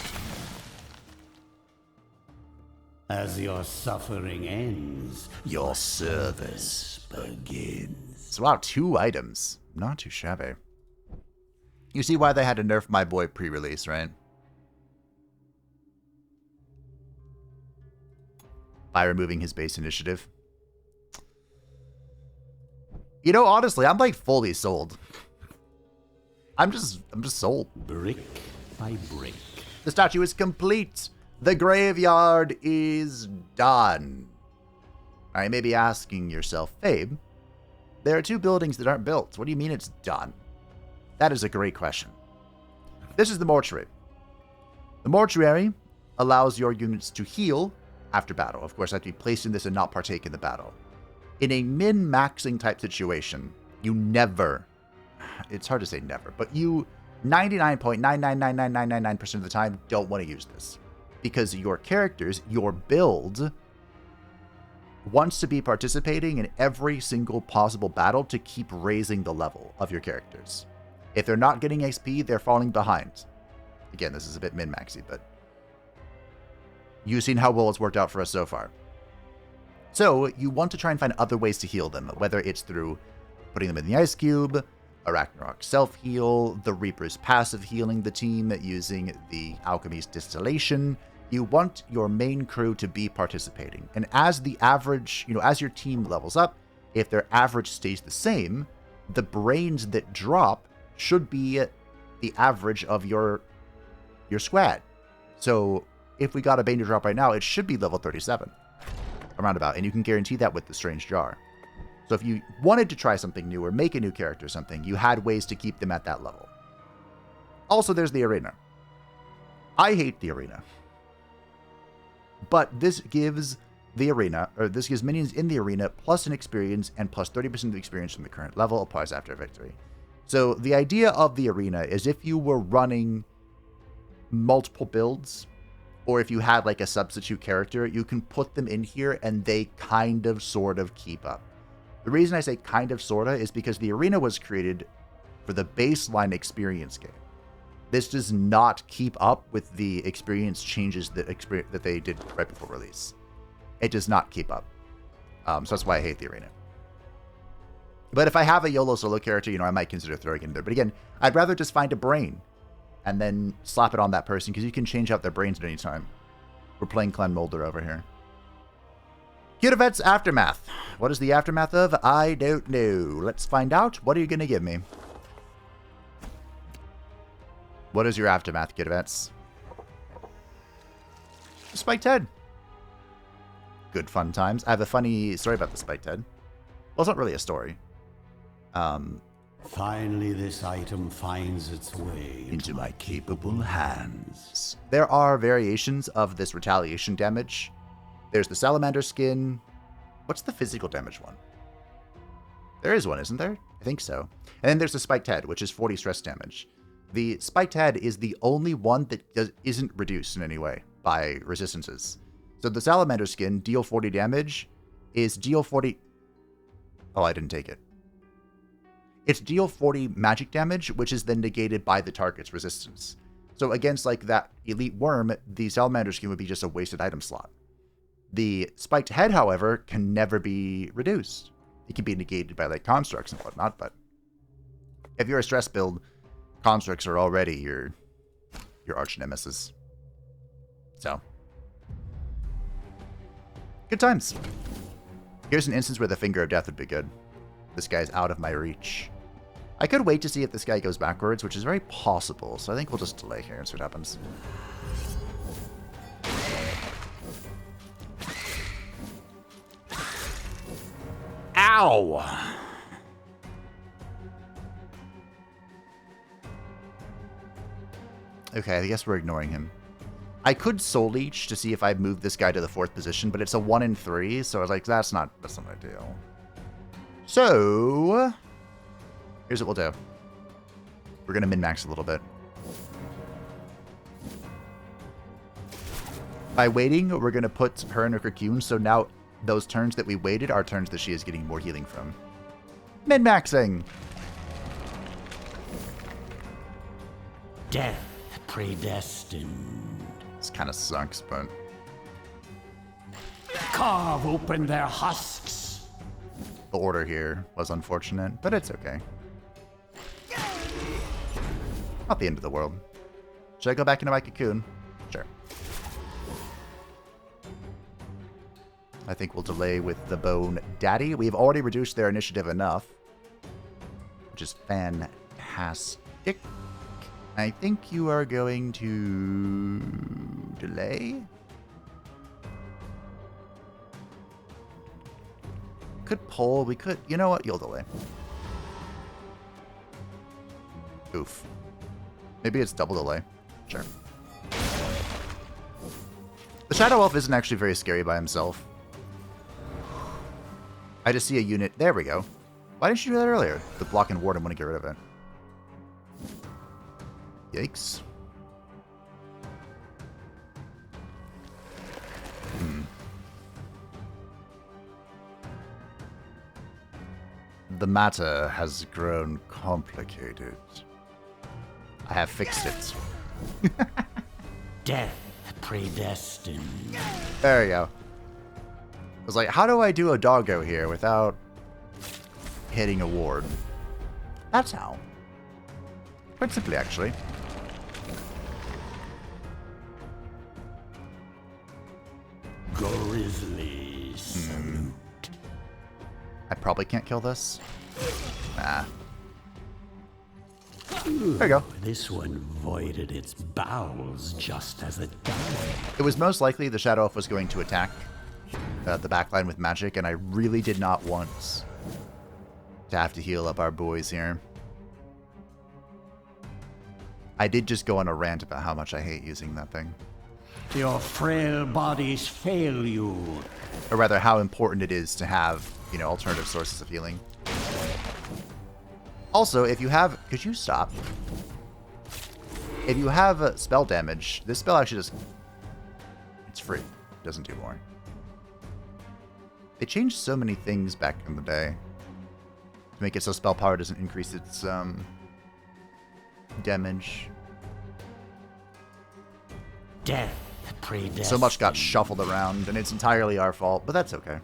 As your suffering ends, your service begins. So wow, 2 items. Not too shabby. You see why they had to nerf my boy pre-release, right? By removing his base initiative. You know, honestly, I'm like fully sold. I'm just sold. Brick by brick. The statue is complete. The graveyard is done. All right, maybe asking yourself, Fabe, there are 2 buildings that aren't built. What do you mean it's done? That is a great question. This is the mortuary. The mortuary allows your units to heal after battle. Of course, they have to be placed in this and not partake in the battle. In a min-maxing type situation, you never, it's hard to say never, but you 99.9999999% of the time don't want to use this. Because your characters, your build, wants to be participating in every single possible battle to keep raising the level of your characters. If they're not getting XP, they're falling behind. Again, this is a bit min-maxy, but you've seen how well it's worked out for us so far. So you want to try and find other ways to heal them, whether it's through putting them in the Ice Cube, a Ragnarok self-heal, the Reaper's passive healing the team using the Alchemy's Distillation. You want your main crew to be participating. And as the average, as your team levels up, if their average stays the same, the brains that drop should be the average of your squad. So if we got a Bane to drop right now, it should be level 37. Around about. And you can guarantee that with the Strange Jar. So if you wanted to try something new or make a new character or something, you had ways to keep them at that level. Also, there's the arena. I hate the arena. But this gives the arena, or this gives minions in the arena plus an experience and plus 30% of the experience from the current level applies after a victory. So the idea of the arena is if you were running multiple builds, or if you had like a substitute character, you can put them in here and they kind of sort of keep up. The reason I say kind of sorta is because the arena was created for the baseline experience game. This does not keep up with the experience changes that they did right before release. It does not keep up. So that's why I hate the arena. But if I have a YOLO solo character, I might consider throwing it in there. But again, I'd rather just find a brain and then slap it on that person because you can change out their brains at any time. We're playing Clan Molder over here. Kiravet's Aftermath. What is the aftermath of? I don't know. Let's find out. What are you going to give me? What is your aftermath, Kiravets? Spiked head. Good fun times. I have a funny story about the spiked head. Well, it's not really a story. Finally, this item finds its way into my capable hands. There are variations of this retaliation damage. There's the salamander skin. What's the physical damage one? There is one, isn't there? I think so. And then there's the spiked head, which is 40 stress damage. The spiked head is the only one that isn't reduced in any way by resistances. So the salamander skin, deal 40 damage, is deal 40... Oh, I didn't take it. It's deal 40 magic damage, which is then negated by the target's resistance. So against like that elite worm, the salamander skin would be just a wasted item slot. The spiked head, however, can never be reduced. It can be negated by like constructs and whatnot, but if you're a stress build, constructs are already your arch nemesis. So, good times. Here's an instance where the Finger of Death would be good. This guy's out of my reach. I could wait to see if this guy goes backwards, which is very possible, so I think we'll just delay here and see what happens. Ow! Okay, I guess we're ignoring him. I could Soul Leech to see if I move this guy to the 4th position, but it's a 1 in 3, so I was like, that's not ideal. So, here's what we'll do. We're going to min-max a little bit. By waiting, we're going to put her in her cocoon, so now those turns that we waited are turns that she is getting more healing from. Min-maxing! Death predestined. This kind of sucks, but... Carve open their husks. The order here was unfortunate, but it's okay. Not the end of the world. Should I go back into my cocoon? Sure. I think we'll delay with the Bone Daddy. We've already reduced their initiative enough, which is fantastic. I think you are going to delay. Could pull. We could. You know what? You'll delay. Oof. Maybe it's double delay. Sure. The Shadow Elf isn't actually very scary by himself. I just see a unit. There we go. Why didn't you do that earlier? The block and ward, I want to get rid of it. Yikes. The matter has grown complicated. I have fixed it. Death predestined. There we go. I was like, how do I do a doggo here without hitting a ward. That's how. Quite simply, actually. Grizzly salute. I probably can't kill this. Nah. There you go. This one voided its bowels just as it died. It was most likely the Shadow Elf was going to attack the backline with magic, and I really did not want to have to heal up our boys here. I did just go on a rant about how much I hate using that thing. Your frail bodies fail you. Or rather, how important it is to have, you know, alternative sources of healing. Also, if you have... Could you stop? If you have spell damage, this spell actually just... It's free. It doesn't do more. They changed so many things back in the day to make it so spell power doesn't increase its damage. Death predestined. So much got shuffled around, and it's entirely our fault, but that's okay.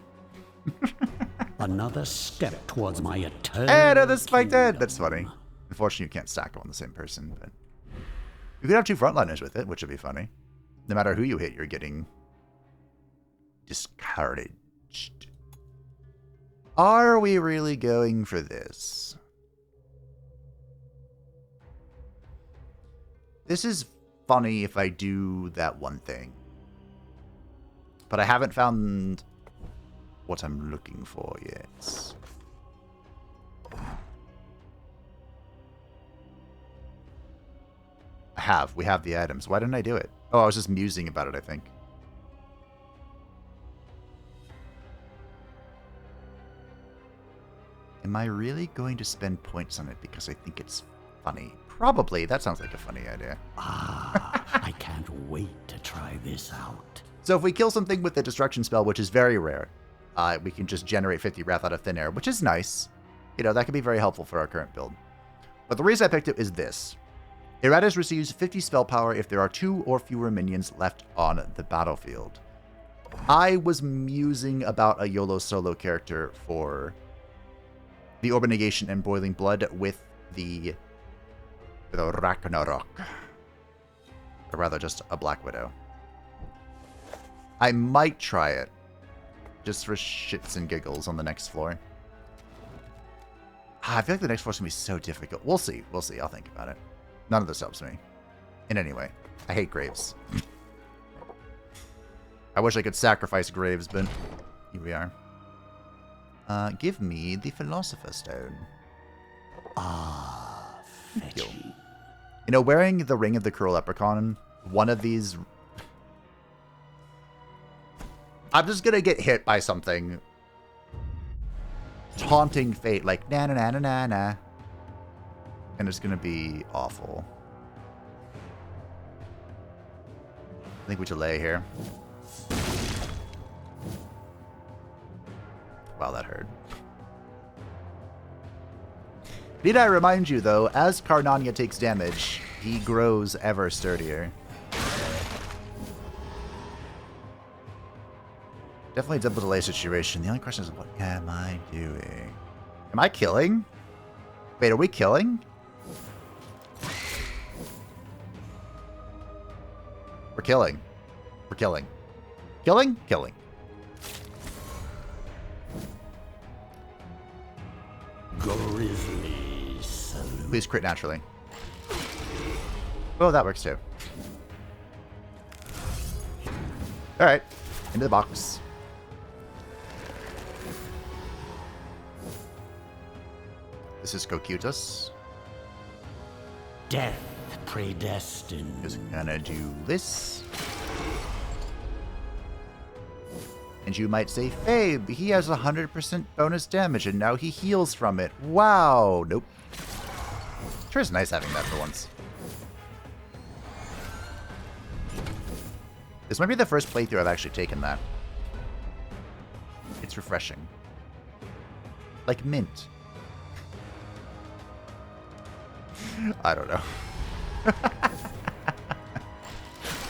Another step towards my eternal And another spike dead! kingdom. That's funny. Unfortunately, you can't stack them on the same person, but... You could have two frontliners with it, which would be funny. No matter who you hit, you're getting... discouraged. Are we really going for this? This is funny if I do that one thing. But I haven't found what I'm looking for yet. We have the items. Why didn't I do it? Oh, I was just musing about it, I think. Am I really going to spend points on it because I think it's funny? Probably. That sounds like a funny idea. I can't wait to try this out. So if we kill something with the destruction spell, which is very rare, we can just generate 50 wrath out of thin air, which is nice. You know, that could be very helpful for our current build. But the reason I picked it is this. Iratus receives 50 spell power if there are 2 or fewer minions left on the battlefield. I was musing about a YOLO solo character for the Orb of Negation and Boiling Blood with the Ragnarok. Or rather, just a Black Widow. I might try it. Just for shits and giggles on the next floor. I feel like the next floor is going to be so difficult. We'll see. We'll see. I'll think about it. None of this helps me. In any way. I hate graves. I wish I could sacrifice graves, but here we are. Give me the Philosopher's Stone. Fetch you. You know, wearing the Ring of the Cruel Leprechaun, one of these... I'm just gonna get hit by something. Taunting fate, like na-na-na-na-na-na. And it's gonna be awful. I think we delay here. Wow, that hurt. Need I remind you, though, as Karnania takes damage, he grows ever sturdier. Definitely a double delay situation. The only question is, what am I doing? Am I killing? Wait, are we killing? We're killing. We're killing. Killing? Killing. Grizzly salute. Please crit naturally. Oh, that works too. Alright. Into the box. This is Cocutus. Death predestined. Just gonna do this. And you might say, Fabe, he has 100% bonus damage and now he heals from it. Wow. Nope. Sure is nice having that for once. This might be the first playthrough I've actually taken that. It's refreshing. Like mint. I don't know.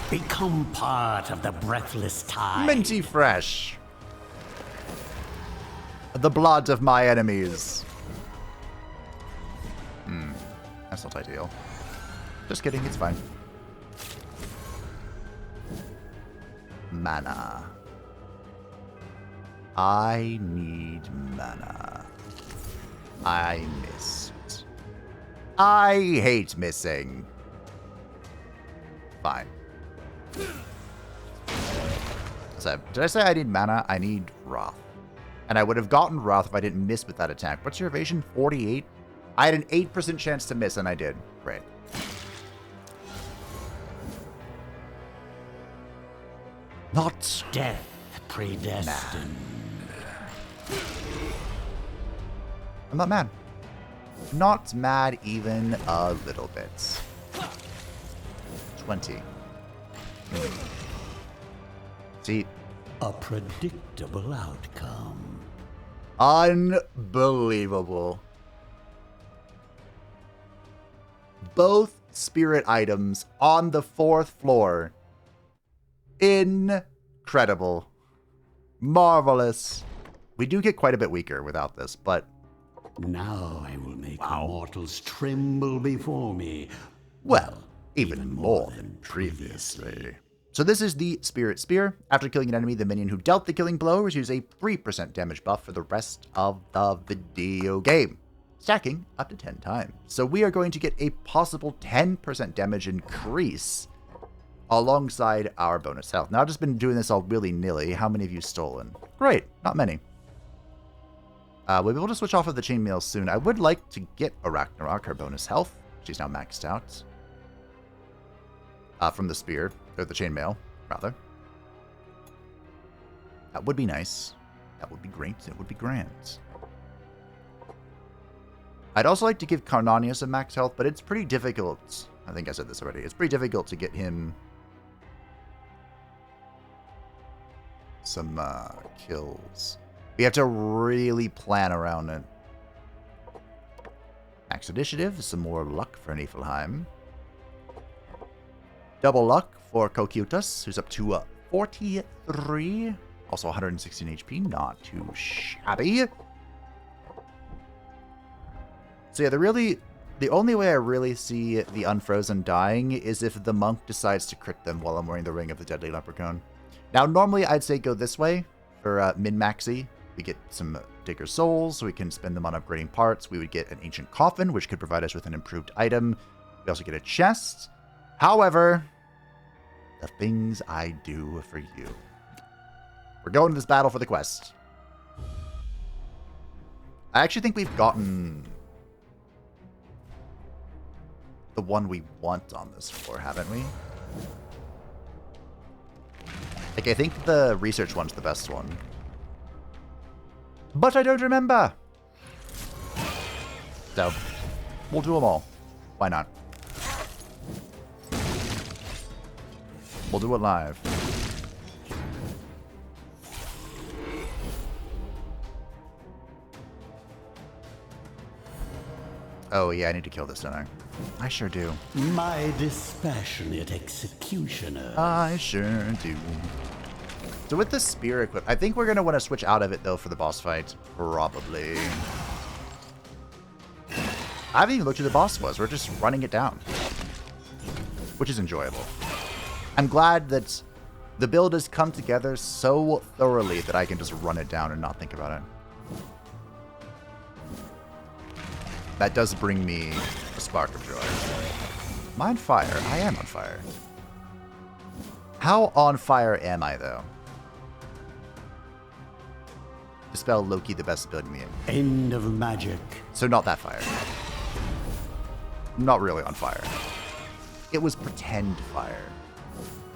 Become part of the breathless tide. Minty fresh. The blood of my enemies. That's not ideal. Just kidding, it's fine. Mana. I need mana. I missed. I hate missing. Fine. So, did I say I need mana? I need Wrath. And I would have gotten Wrath if I didn't miss with that attack. What's your evasion? 48? I had an 8% chance to miss, and I did. Great. Not death predestined. I'm not mad. Not mad even a little bit. 20. See? A predictable outcome. Unbelievable. Both spirit items on the 4th floor. Incredible. Marvelous. We do get quite a bit weaker without this, but... Now I will make mortals tremble before me. Well, even more than previously. So this is the Spirit Spear. After killing an enemy, the minion who dealt the killing blow receives a 3% damage buff for the rest of the video game, stacking up to 10 times. So we are going to get a possible 10% damage increase alongside our bonus health. Now, I've just been doing this all willy-nilly. How many of you stolen? Great, not many. We'll be able to switch off of the chainmail soon. I would like to get a Ragnarok, her bonus health. She's now maxed out. From the spear, or the chainmail, rather. That would be nice. That would be great. It would be grand. I'd also like to give Carnanius a max health, but it's pretty difficult. I think I said this already. It's pretty difficult to get him some kills. We have to really plan around it. Max initiative, some more luck for Niflheim. Double luck for Cocytus, who's up to 43. Also 116 HP, not too shabby. So yeah, the only way I really see the Unfrozen dying is if the monk decides to crit them while I'm wearing the Ring of the Deadly Leprechaun. Now, normally I'd say go this way for min-maxi. We get some Digger Souls, so we can spend them on upgrading parts. We would get an Ancient Coffin, which could provide us with an improved item. We also get a chest. However, the things I do for you. We're going to this battle for the quest. I actually think we've gotten the one we want on this floor, haven't we? Like, I think the research one's the best one. But I don't remember. So, we'll do them all. Why not? We'll do it live. Oh, yeah, I need to kill this, don't I? I sure do. My dispassionate executioner. I sure do. So with the spear equip, I think we're going to want to switch out of it, though, for the boss fight. Probably. I haven't even looked who the boss was. We're just running it down. Which is enjoyable. I'm glad that the build has come together so thoroughly that I can just run it down and not think about it. That does bring me a spark of joy. Am I on fire? I am on fire. How on fire am I, though? Dispel Loki, the best ability in the game. End of magic. So not that fire. Not really on fire. It was pretend fire.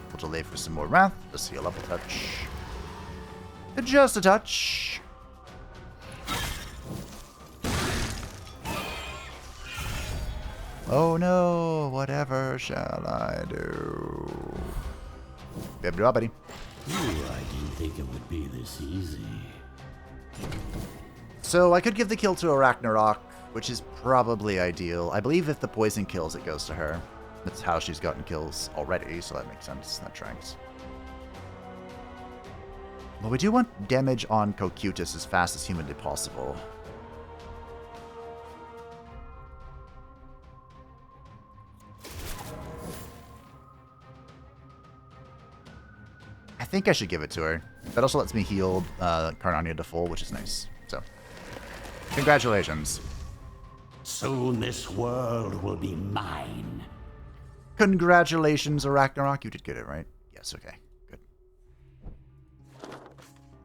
We'll delay for some more wrath. Just heal up a touch. Just a touch. Oh no, whatever shall I do? Yep, do it, buddy. Ooh, I didn't think it would be this easy. So I could give the kill to a Ragnarok, which is probably ideal. I believe if the poison kills, it goes to her. That's how she's gotten kills already, so that makes sense. That tracks. But we do want damage on Cocytus as fast as humanly possible. think I should give it to her. That also lets me heal Carnania to full, which is nice. So, congratulations. Soon this world will be mine. Congratulations, Ragnarok. You did get it, right? Yes, okay. Good.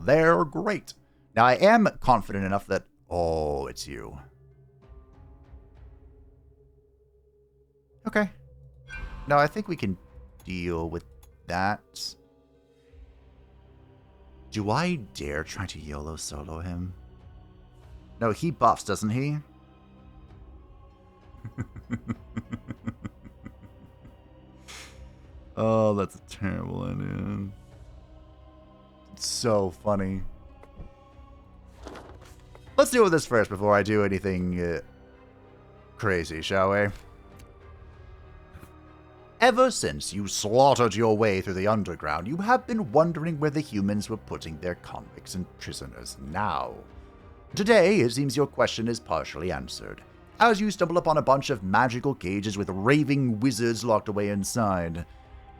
They're great. Now, I am confident enough that... Oh, it's you. Okay. No, I think we can deal with that. Do I dare try to YOLO solo him? No, he buffs, doesn't he? Oh, that's a terrible ending. It's so funny. Let's deal with this first before I do anything crazy, shall we? Ever since you slaughtered your way through the underground, you have been wondering where the humans were putting their convicts and prisoners now. Today, it seems your question is partially answered, as you stumble upon a bunch of magical cages with raving wizards locked away inside.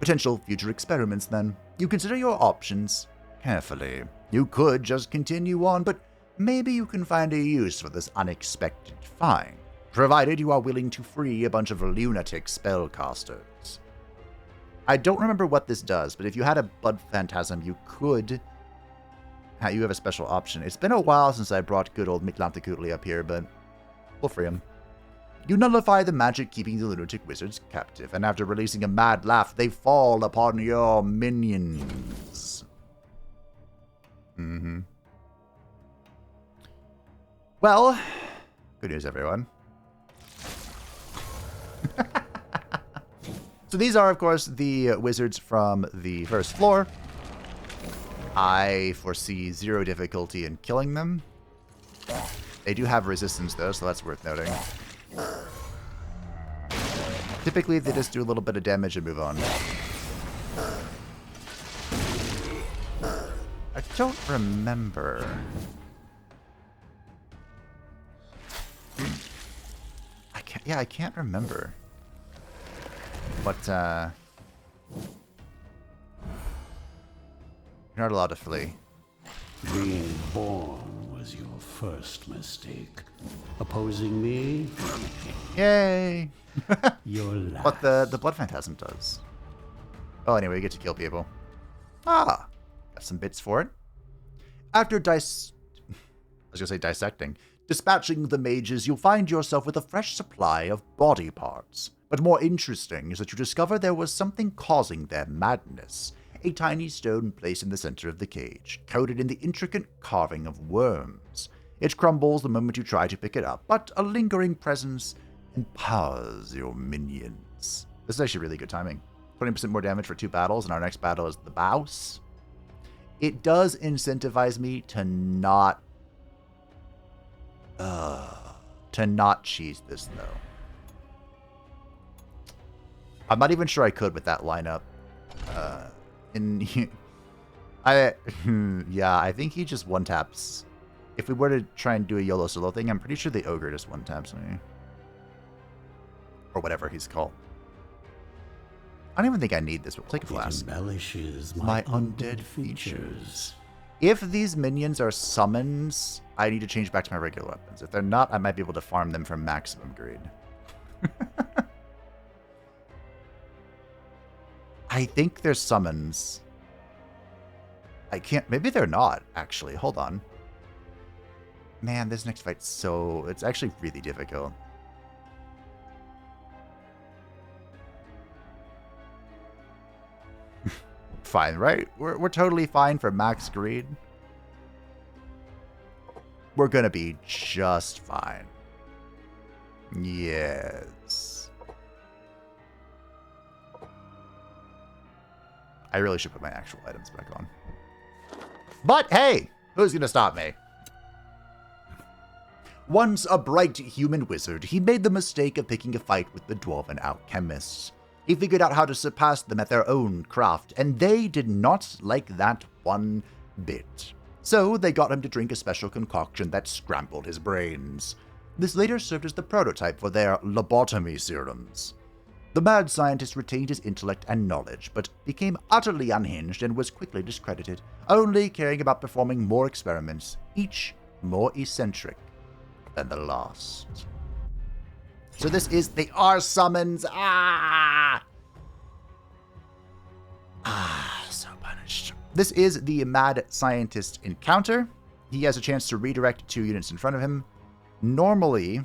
Potential future experiments, then. You consider your options carefully. You could just continue on, but maybe you can find a use for this unexpected find, provided you are willing to free a bunch of lunatic spellcasters. I don't remember what this does, but if you had a Blood Phantasm, you could... You have a special option. It's been a while since I brought good old Mictlantecuhtli up here, but we'll free him. You nullify the magic keeping the lunatic wizards captive, and after releasing a mad laugh, they fall upon your minions. Well, good news, everyone. So these are, of course, the wizards from the first floor. I foresee 0 difficulty in killing them. They do have resistance, though, so that's worth noting. Typically, they just do a little bit of damage and move on. I don't remember. I can't remember. But, you're not allowed to flee. Being born was your first mistake. Opposing me? Yay! Your last. What the Blood Phantasm does. Oh, anyway, you get to kill people. Ah! Got some bits for it. After dissecting. Dispatching the mages, you'll find yourself with a fresh supply of body parts. But more interesting is that you discover there was something causing their madness. A tiny stone placed in the center of the cage, coated in the intricate carving of worms. It crumbles the moment you try to pick it up, but a lingering presence empowers your minions. This is actually really good timing. 20% more damage for 2 battles, and our next battle is the Bouse. It does incentivize me to not cheese this, though. I'm not even sure I could with that lineup. I think he just one-taps. If we were to try and do a YOLO solo thing, I'm pretty sure the Ogre just one-taps me. Or whatever he's called. I don't even think I need this, but take a flask. Embellishes My undead features. If these minions are summons, I need to change back to my regular weapons. If they're not, I might be able to farm them for maximum greed. I think they're summons. I can't... Maybe they're not, actually. Hold on. Man, this next fight's so... It's actually really difficult. Fine, right? We're totally fine for max greed. We're gonna be just fine. Yes. I really should put my actual items back on. But hey, who's gonna stop me? Once a bright human wizard, he made the mistake of picking a fight with the dwarven alchemists. He figured out how to surpass them at their own craft, and they did not like that one bit. So they got him to drink a special concoction that scrambled his brains. This later served as the prototype for their lobotomy serums. The mad scientist retained his intellect and knowledge, but became utterly unhinged and was quickly discredited, only caring about performing more experiments, each more eccentric than the last. So this is... They are summons! So punished. This is the mad scientist encounter. He has a chance to redirect 2 units in front of him. Normally...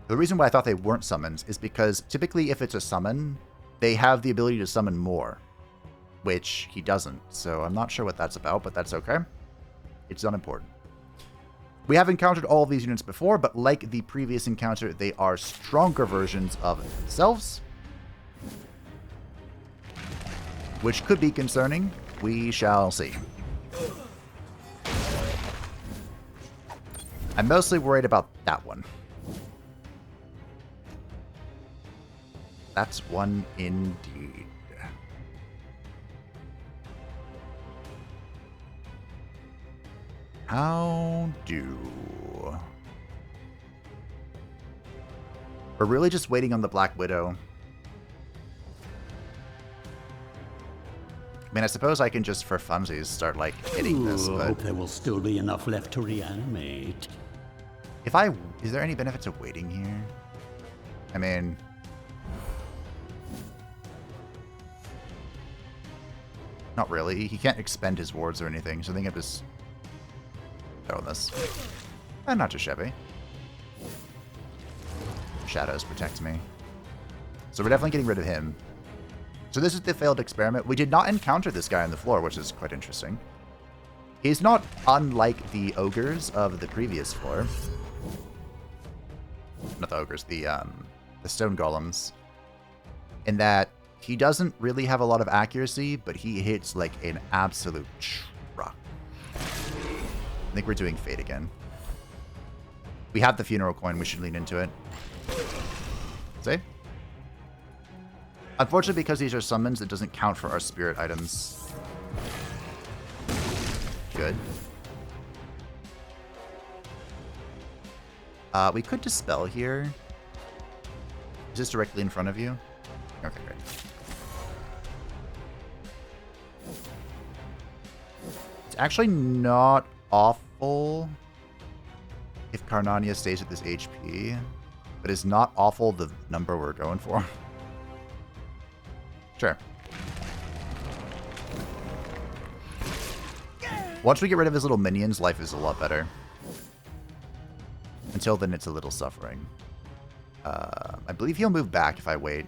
The reason why I thought they weren't summons is because typically if it's a summon, they have the ability to summon more, which he doesn't. So I'm not sure what that's about, but that's okay. It's unimportant. We have encountered all of these units before, but like the previous encounter, they are stronger versions of themselves, which could be concerning. We shall see. I'm mostly worried about that one. That's one indeed. How do... We're really just waiting on the Black Widow. I mean, I suppose I can just, for funsies, start, like, hitting this, but... I hope there will still be enough left to reanimate. If I... Is there any benefit to waiting here? I mean... Not really. He can't expend his wards or anything, so I think I'm just throwing this. And not too shabby. Shadows protect me. So we're definitely getting rid of him. So this is the failed experiment. We did not encounter this guy on the floor, which is quite interesting. He's not unlike the ogres of the previous floor. Not the ogres, the stone golems. In that he doesn't really have a lot of accuracy, but he hits like an absolute truck. I think we're doing Fate again. We have the funeral coin. We should lean into it. See? Unfortunately, because these are summons, it doesn't count for our spirit items. Good. We could dispel here. Is this directly in front of you? Okay, great. It's actually not awful if Karnania stays at this HP, but it's not awful the number we're going for. Sure. Once we get rid of his little minions, life is a lot better. Until then, it's a little suffering. I believe he'll move back if I wait.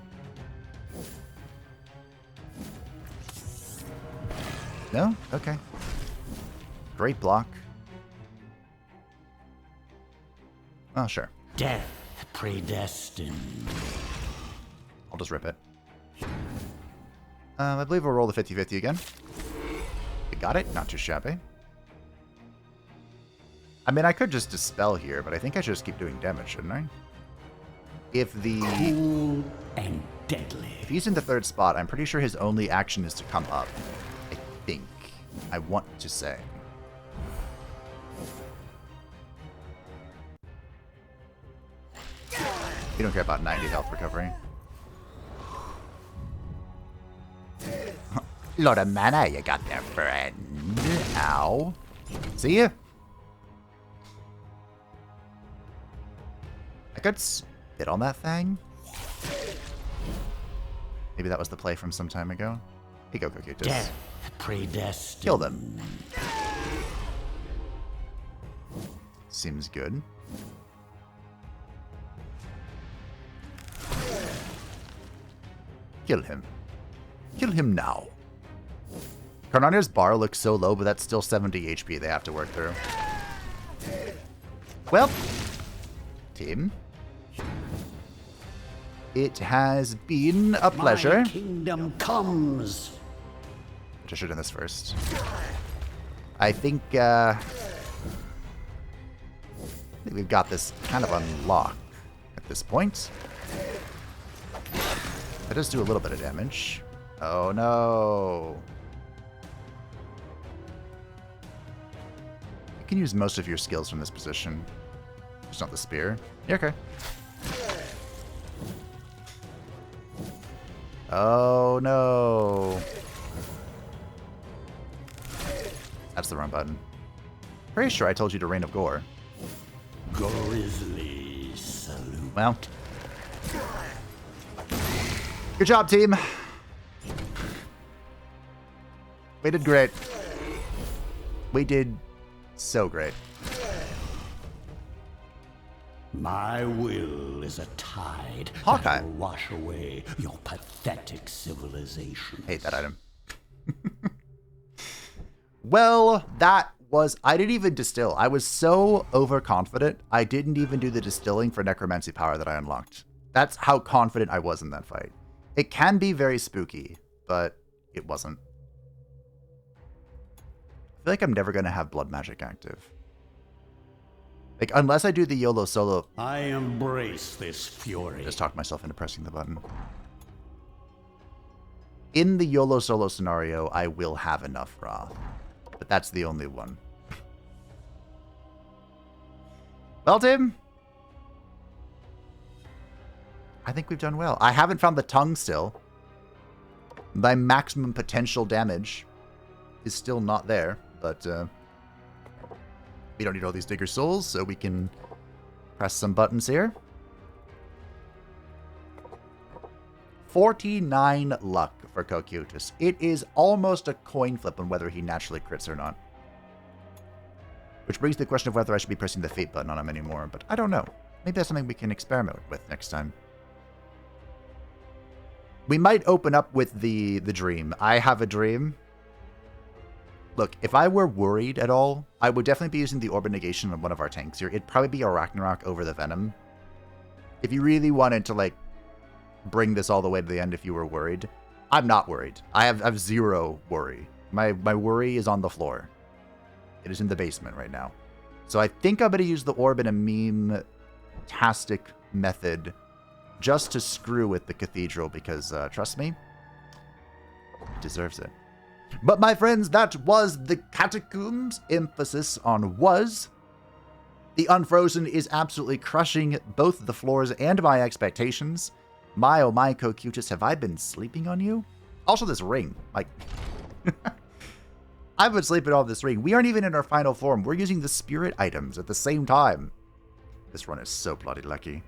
No? Okay. Great block. Oh, sure. Death predestined. I'll just rip it. I believe we'll roll the 50-50 again. We got it. Not too shabby. I mean, I could just dispel here, but I think I should just keep doing damage, shouldn't I? If the... Cool and deadly. If he's in the third spot, I'm pretty sure his only action is to come up. I think. I want to say. We don't care about 90 health recovery. Lot of mana you got there, friend. Ow. See ya. I could spit on that thing. Maybe that was the play from some time ago. Here you go, Cocutus. Death predestined. Kill them. Seems good. Kill him. Kill him now. Karnania's bar looks so low, but that's still 70 HP they have to work through. Well, team. It has been a pleasure. My kingdom comes. I should have done this first. I think we've got this kind of unlocked at this point. That does do a little bit of damage. Oh no. You can use most of your skills from this position. Just not the spear. Yeah, okay. Oh, no. That's the wrong button. Pretty sure I told you to Rain of Gore. Grizzly salute. Well. Good job, team. We did great. We did so great. My will is a tide Hawkeye. that will wash away your pathetic civilization. Hate that item. Well, that was... I didn't even distill. I was so overconfident, I didn't even do the distilling for necromancy power that I unlocked. That's how confident I was in that fight. It can be very spooky, but it wasn't. I feel like I'm never going to have blood magic active. Like, unless I do the YOLO solo... I embrace this fury. Just talked myself into pressing the button. In the YOLO solo scenario, I will have enough Wrath. But that's the only one. Well, Tim. I think we've done well. I haven't found the tongue still. My maximum potential damage is still not there. But we don't need all these Digger Souls, so we can press some buttons here. 49 luck for Cocytus. It is almost a coin flip on whether he naturally crits or not. Which brings the question of whether I should be pressing the Fate button on him anymore, but I don't know. Maybe that's something we can experiment with next time. We might open up with the dream. I have a dream. Look, if I were worried at all, I would definitely be using the Orb of Negation on one of our tanks here. It'd probably be a Ragnarok over the Venom. If you really wanted to, like, bring this all the way to the end if you were worried. I'm not worried. I have zero worry. My worry is on the floor. It is in the basement right now. So I think I'm going to use the Orb in a meme-tastic method just to screw with the Cathedral because, trust me, it deserves it. But my friends, that was the Catacombs, emphasis on was. The Unfrozen is absolutely crushing both the floors and my expectations. My oh my, Cocytus, have I been sleeping on you? Also this ring, like, I've been sleeping on this ring. We aren't even in our final form. We're using the spirit items at the same time. This run is so bloody lucky.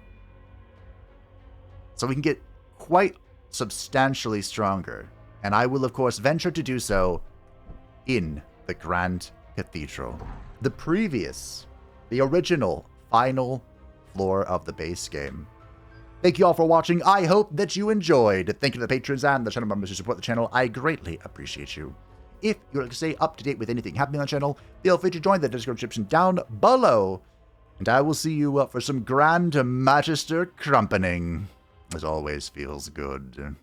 So we can get quite substantially stronger. And I will, of course, venture to do so in the Grand Cathedral. The original final floor of the base game. Thank you all for watching. I hope that you enjoyed. Thank you to the patrons and the channel members who support the channel. I greatly appreciate you. If you'd like to stay up to date with anything happening on the channel, feel free to join the Discord description down below. And I will see you for some Grand Magister Crumpening. As always, feels good.